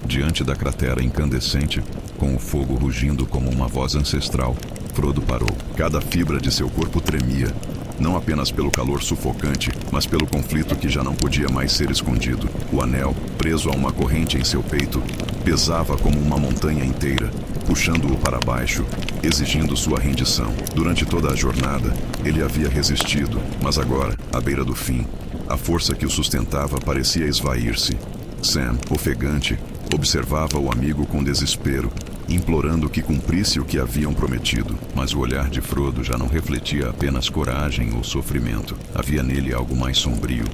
Diante da cratera incandescente, com o fogo rugindo como uma voz ancestral, Frodo parou. Cada fibra de seu corpo tremia, não apenas pelo calor sufocante, mas pelo conflito que já não podia mais ser escondido. O anel, preso a uma corrente em seu peito, pesava como uma montanha inteira, puxando-o para baixo, exigindo sua rendição. Durante toda a jornada, ele havia resistido, mas agora, à beira do fim, a força que o sustentava parecia esvair-se. Sam, ofegante, observava o amigo com desespero, implorando que cumprisse o que haviam prometido. Mas o olhar de Frodo já não refletia apenas coragem ou sofrimento. Havia nele algo mais sombrio.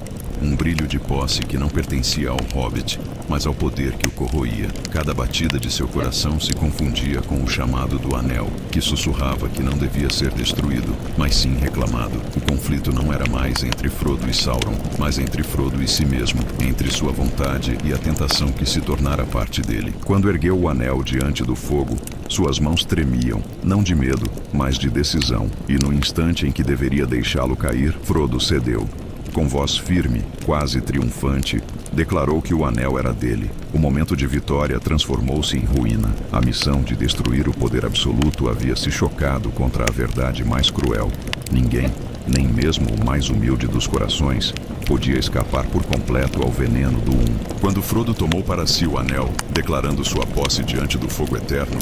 Um brilho de posse que não pertencia ao Hobbit, mas ao poder que o corroía. Cada batida de seu coração se confundia com o chamado do Anel, que sussurrava que não devia ser destruído, mas sim reclamado. O conflito não era mais entre Frodo e Sauron, mas entre Frodo e si mesmo, entre sua vontade e a tentação que se tornara parte dele. Quando ergueu o anel diante do fogo, suas mãos tremiam, não de medo, mas de decisão. E no instante em que deveria deixá-lo cair, Frodo cedeu. Com voz firme, quase triunfante, declarou que o anel era dele. O momento de vitória transformou-se em ruína. A missão de destruir o poder absoluto havia se chocado contra a verdade mais cruel. Ninguém, nem mesmo o mais humilde dos corações, podia escapar por completo ao veneno do Quando Frodo tomou para si o anel, declarando sua posse diante do fogo eterno,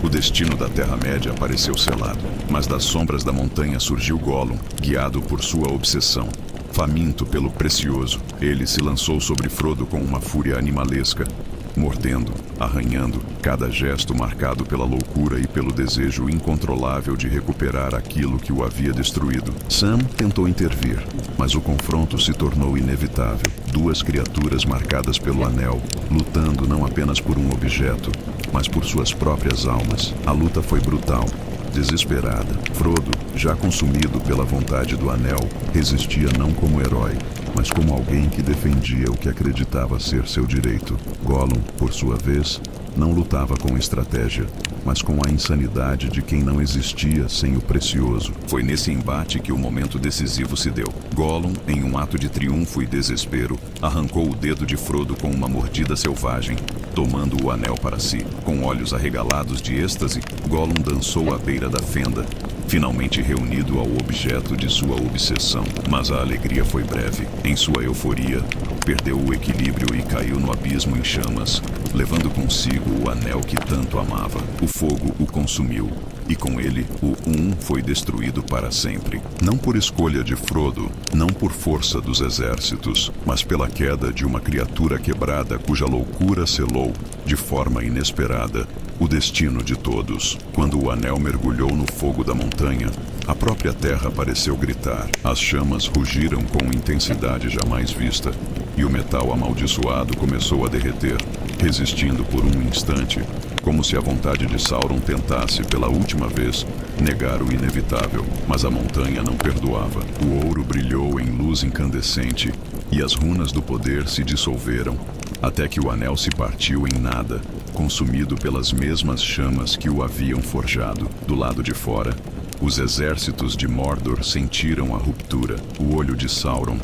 o destino da Terra-média pareceu selado. Mas das sombras da montanha surgiu Gollum, guiado por sua obsessão. Faminto pelo precioso, ele se lançou sobre Frodo com uma fúria animalesca, mordendo, arranhando, cada gesto marcado pela loucura e pelo desejo incontrolável de recuperar aquilo que o havia destruído. Sam tentou intervir, mas o confronto se tornou inevitável. Duas criaturas marcadas pelo anel, lutando não apenas por um objeto, mas por suas próprias almas. A luta foi brutal, desesperada. Frodo, já consumido pela vontade do anel, resistia não como herói, mas como alguém que defendia o que acreditava ser seu direito. Gollum, por sua vez, não lutava com estratégia, mas com a insanidade de quem não existia sem o precioso. Foi nesse embate que o momento decisivo se deu. Gollum, em um ato de triunfo e desespero, arrancou o dedo de Frodo com uma mordida selvagem, tomando o anel para si. Com olhos arregalados de êxtase, Gollum dançou à beira da fenda, finalmente reunido ao objeto de sua obsessão. Mas a alegria foi breve. Em sua euforia, perdeu o equilíbrio e caiu no abismo em chamas, levando consigo o anel que tanto amava. O fogo o consumiu, e com ele, o foi destruído para sempre. Não por escolha de Frodo, não por força dos exércitos, mas pela queda de uma criatura quebrada cuja loucura selou, de forma inesperada, o destino de todos. Quando o anel mergulhou no fogo da montanha, a própria terra pareceu gritar. As chamas rugiram com intensidade jamais vista, e o metal amaldiçoado começou a derreter, resistindo por um instante, como se a vontade de Sauron tentasse, pela última vez, negar o inevitável. Mas a montanha não perdoava. O ouro brilhou em luz incandescente, e as runas do poder se dissolveram, até que o anel se partiu em nada, consumido pelas mesmas chamas que o haviam forjado. Do lado de fora, os exércitos de Mordor sentiram a ruptura. O olho de Sauron,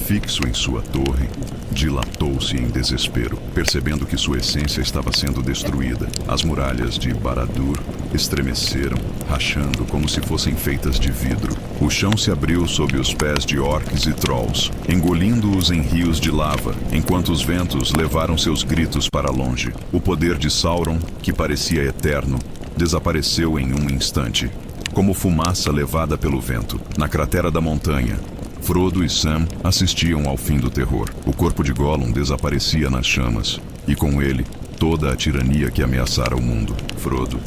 fixo em sua torre, dilatou-se em desespero, percebendo que sua essência estava sendo destruída. As muralhas de Barad-dûr estremeceram, rachando como se fossem feitas de vidro. O chão se abriu sob os pés de orcs e trolls, engolindo-os em rios de lava, enquanto os ventos levaram seus gritos para longe. O poder de Sauron, que parecia eterno, desapareceu em um instante, como fumaça levada pelo vento. Na cratera da montanha, Frodo e Sam assistiam ao fim do terror. O corpo de Gollum desaparecia nas chamas, e com ele, toda a tirania que ameaçara o mundo. Frodo,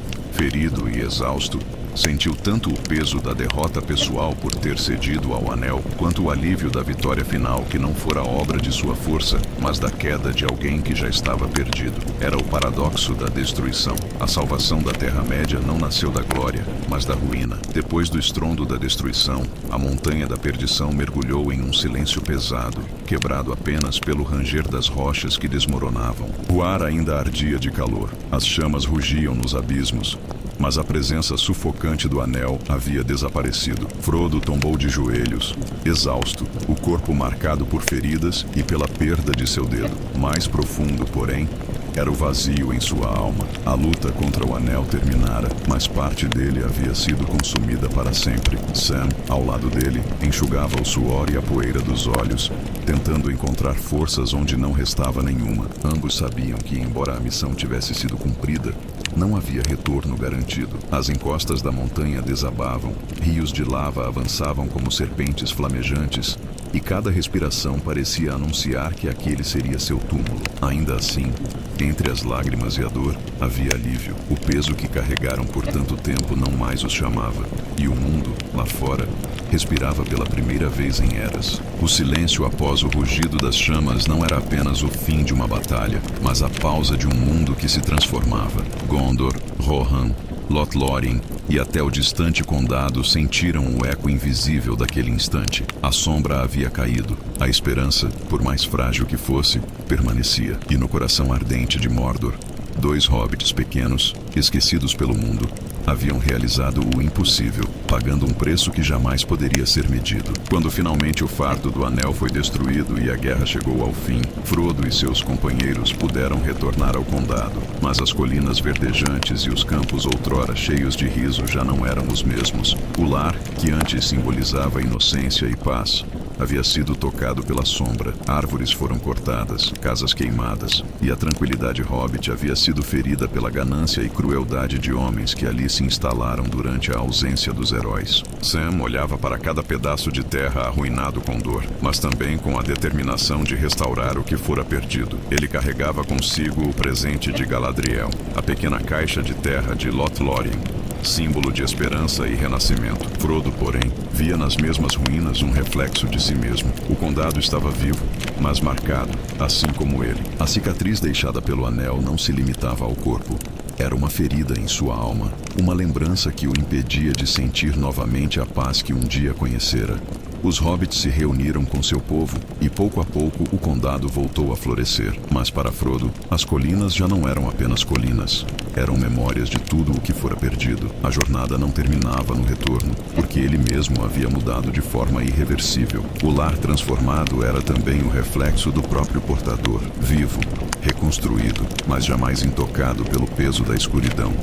Ferido e exausto, sentiu tanto o peso da derrota pessoal por ter cedido ao anel, quanto o alívio da vitória final que não fora obra de sua força, mas da queda de alguém que já estava perdido. Era o paradoxo da destruição. A salvação da Terra-média não nasceu da glória, mas da ruína. Depois do estrondo da destruição, a montanha da perdição mergulhou em um silêncio pesado, quebrado apenas pelo ranger das rochas que desmoronavam. O ar ainda ardia de calor. As chamas rugiam nos abismos, mas a presença sufocante do anel havia desaparecido. Frodo tombou de joelhos, exausto, o corpo marcado por feridas e pela perda de seu dedo. Mais profundo, porém, era o vazio em sua alma. A luta contra o anel terminara, mas parte dele havia sido consumida para sempre. Sam, ao lado dele, enxugava o suor e a poeira dos olhos, tentando encontrar forças onde não restava nenhuma. Ambos sabiam que, embora a missão tivesse sido cumprida, não havia retorno garantido. As encostas da montanha desabavam, rios de lava avançavam como serpentes flamejantes, e cada respiração parecia anunciar que aquele seria seu túmulo. Ainda assim, entre as lágrimas e a dor, havia alívio. O peso que carregaram por tanto tempo não mais os chamava, e o mundo, lá fora, respirava pela primeira vez em eras. O silêncio após o rugido das chamas não era apenas o fim de uma batalha, mas a pausa de um mundo que se transformava. Gondor, Rohan, Lothlórien e até o distante condado sentiram o eco invisível daquele instante. A sombra havia caído. A esperança, por mais frágil que fosse, permanecia. E no coração ardente de Mordor, 2 hobbits pequenos, esquecidos pelo mundo, haviam realizado o impossível, pagando um preço que jamais poderia ser medido. Quando finalmente o fardo do anel foi destruído e a guerra chegou ao fim, Frodo e seus companheiros puderam retornar ao condado, mas as colinas verdejantes e os campos outrora cheios de riso já não eram os mesmos. O lar, que antes simbolizava inocência e paz, havia sido tocado pela sombra. Árvores foram cortadas, casas queimadas, e a tranquilidade hobbit havia sido ferida pela ganância e crueldade de homens que ali se instalaram durante a ausência dos heróis. Sam olhava para cada pedaço de terra arruinado com dor, mas também com a determinação de restaurar o que fora perdido. Ele carregava consigo o presente de Galadriel, a pequena caixa de terra de Lothlórien, símbolo de esperança e renascimento. Frodo, porém, via nas mesmas ruínas um reflexo de si mesmo. O condado estava vivo, mas marcado, assim como ele. A cicatriz deixada pelo anel não se limitava ao corpo. Era uma ferida em sua alma, uma lembrança que o impedia de sentir novamente a paz que um dia conhecera. Os hobbits se reuniram com seu povo e pouco a pouco o condado voltou a florescer. Mas para Frodo, as colinas já não eram apenas colinas. Eram memórias de tudo o que fora perdido. A jornada não terminava no retorno, porque ele mesmo havia mudado de forma irreversível. O lar transformado era também o reflexo do próprio portador, vivo, reconstruído, mas jamais intocado pelo peso da escuridão.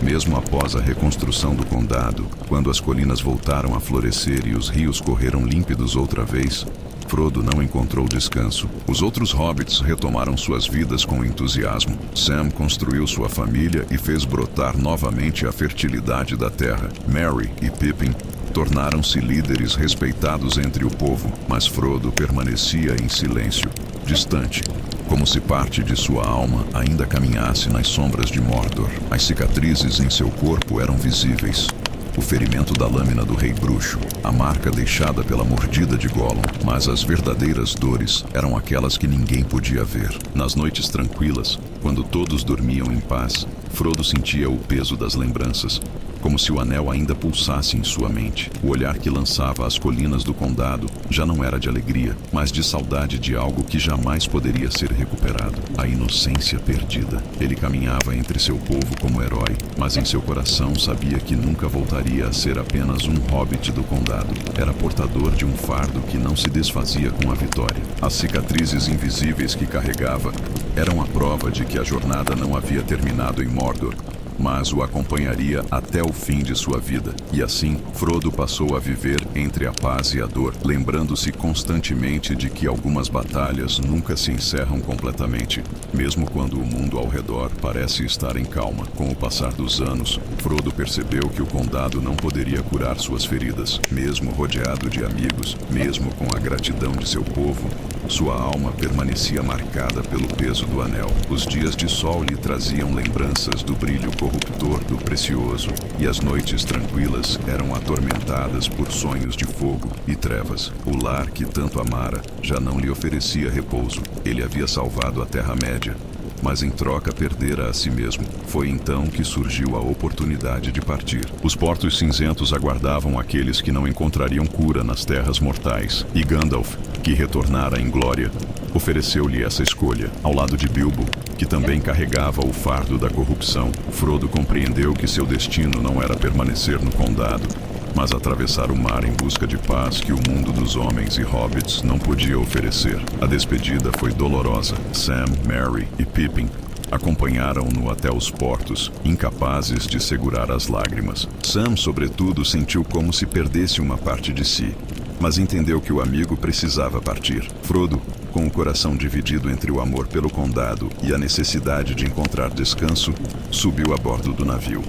Mesmo após a reconstrução do condado, quando as colinas voltaram a florescer e os rios correram límpidos outra vez, Frodo não encontrou descanso. Os outros hobbits retomaram suas vidas com entusiasmo. Sam construiu sua família e fez brotar novamente a fertilidade da terra. Merry e Pippin tornaram-se líderes respeitados entre o povo, mas Frodo permanecia em silêncio, distante, como se parte de sua alma ainda caminhasse nas sombras de Mordor. As cicatrizes em seu corpo eram visíveis. O ferimento da lâmina do Rei Bruxo, a marca deixada pela mordida de Gollum, mas as verdadeiras dores eram aquelas que ninguém podia ver. Nas noites tranquilas, quando todos dormiam em paz, Frodo sentia o peso das lembranças, como se o anel ainda pulsasse em sua mente. O olhar que lançava às colinas do condado já não era de alegria, mas de saudade de algo que jamais poderia ser recuperado. A inocência perdida. Ele caminhava entre seu povo como herói, mas em seu coração sabia que nunca voltaria a ser apenas um hobbit do condado. Era portador de um fardo que não se desfazia com a vitória. As cicatrizes invisíveis que carregava eram a prova de que a jornada não havia terminado em Mordor, mas o acompanharia até o fim de sua vida. E assim, Frodo passou a viver entre a paz e a dor, lembrando-se constantemente de que algumas batalhas nunca se encerram completamente, mesmo quando o mundo ao redor parece estar em calma. Com o passar dos anos, Frodo percebeu que o condado não poderia curar suas feridas. Mesmo rodeado de amigos, mesmo com a gratidão de seu povo, Sua alma permanecia marcada pelo peso do anel. Os dias de sol lhe traziam lembranças do brilho corruptor do precioso, e as noites tranquilas eram atormentadas por sonhos de fogo e trevas. O lar que tanto amara já não lhe oferecia repouso. Ele havia salvado a Terra-média, mas em troca perdera a si mesmo. Foi então que surgiu a oportunidade de partir. Os portos cinzentos aguardavam aqueles que não encontrariam cura nas terras mortais, e Gandalf, que retornara em glória, ofereceu-lhe essa escolha. Ao lado de Bilbo, que também carregava o fardo da corrupção, Frodo compreendeu que seu destino não era permanecer no condado, mas atravessar o mar em busca de paz que o mundo dos homens e hobbits não podia oferecer. A despedida foi dolorosa. Sam, Merry e Pippin acompanharam-no até os portos, incapazes de segurar as lágrimas. Sam, sobretudo, sentiu como se perdesse uma parte de si, mas entendeu que o amigo precisava partir. Frodo, com o coração dividido entre o amor pelo condado e a necessidade de encontrar descanso, subiu a bordo do navio.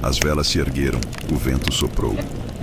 As velas se ergueram, o vento soprou,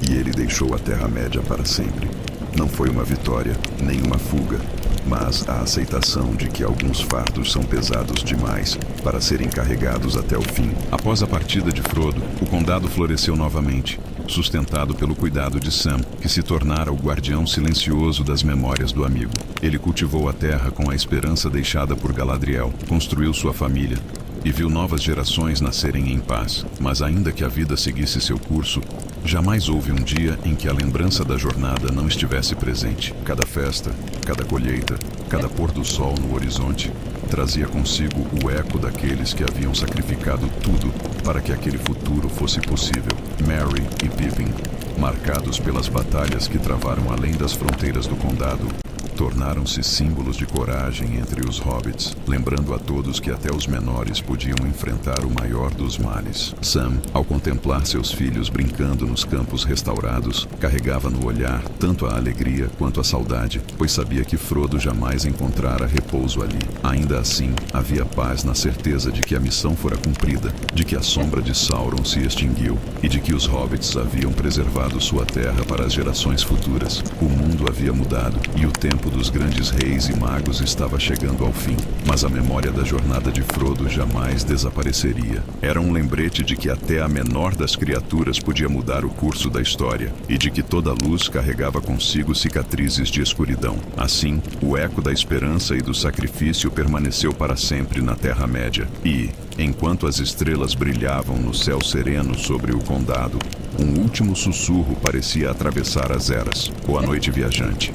e ele deixou a Terra-média para sempre. Não foi uma vitória, nem uma fuga, mas a aceitação de que alguns fardos são pesados demais para serem carregados até o fim. Após a partida de Frodo, o condado floresceu novamente, sustentado pelo cuidado de Sam, que se tornara o guardião silencioso das memórias do amigo. Ele cultivou a terra com a esperança deixada por Galadriel, construiu sua família e viu novas gerações nascerem em paz. Mas ainda que a vida seguisse seu curso, jamais houve um dia em que a lembrança da jornada não estivesse presente. Cada festa, cada colheita, cada pôr do sol no horizonte trazia consigo o eco daqueles que haviam sacrificado tudo para que aquele futuro fosse possível. Merry e Pippin, marcados pelas batalhas que travaram além das fronteiras do condado, tornaram-se símbolos de coragem entre os hobbits, lembrando a todos que até os menores podiam enfrentar o maior dos males. Sam, ao contemplar seus filhos brincando nos campos restaurados, carregava no olhar tanto a alegria quanto a saudade, pois sabia que Frodo jamais encontrara repouso ali. Ainda assim, havia paz na certeza de que a missão fora cumprida, de que a sombra de Sauron se extinguiu e de que os hobbits haviam preservado sua terra para as gerações futuras. O mundo havia mudado e o tempo dos grandes reis e magos estava chegando ao fim, mas a memória da jornada de Frodo jamais desapareceria. Era um lembrete de que até a menor das criaturas podia mudar o curso da história e de que toda luz carregava consigo cicatrizes de escuridão. Assim, o eco da esperança e do sacrifício permaneceu para sempre na Terra-média e, enquanto as estrelas brilhavam no céu sereno sobre o condado, um último sussurro parecia atravessar as eras. Boa noite, viajante.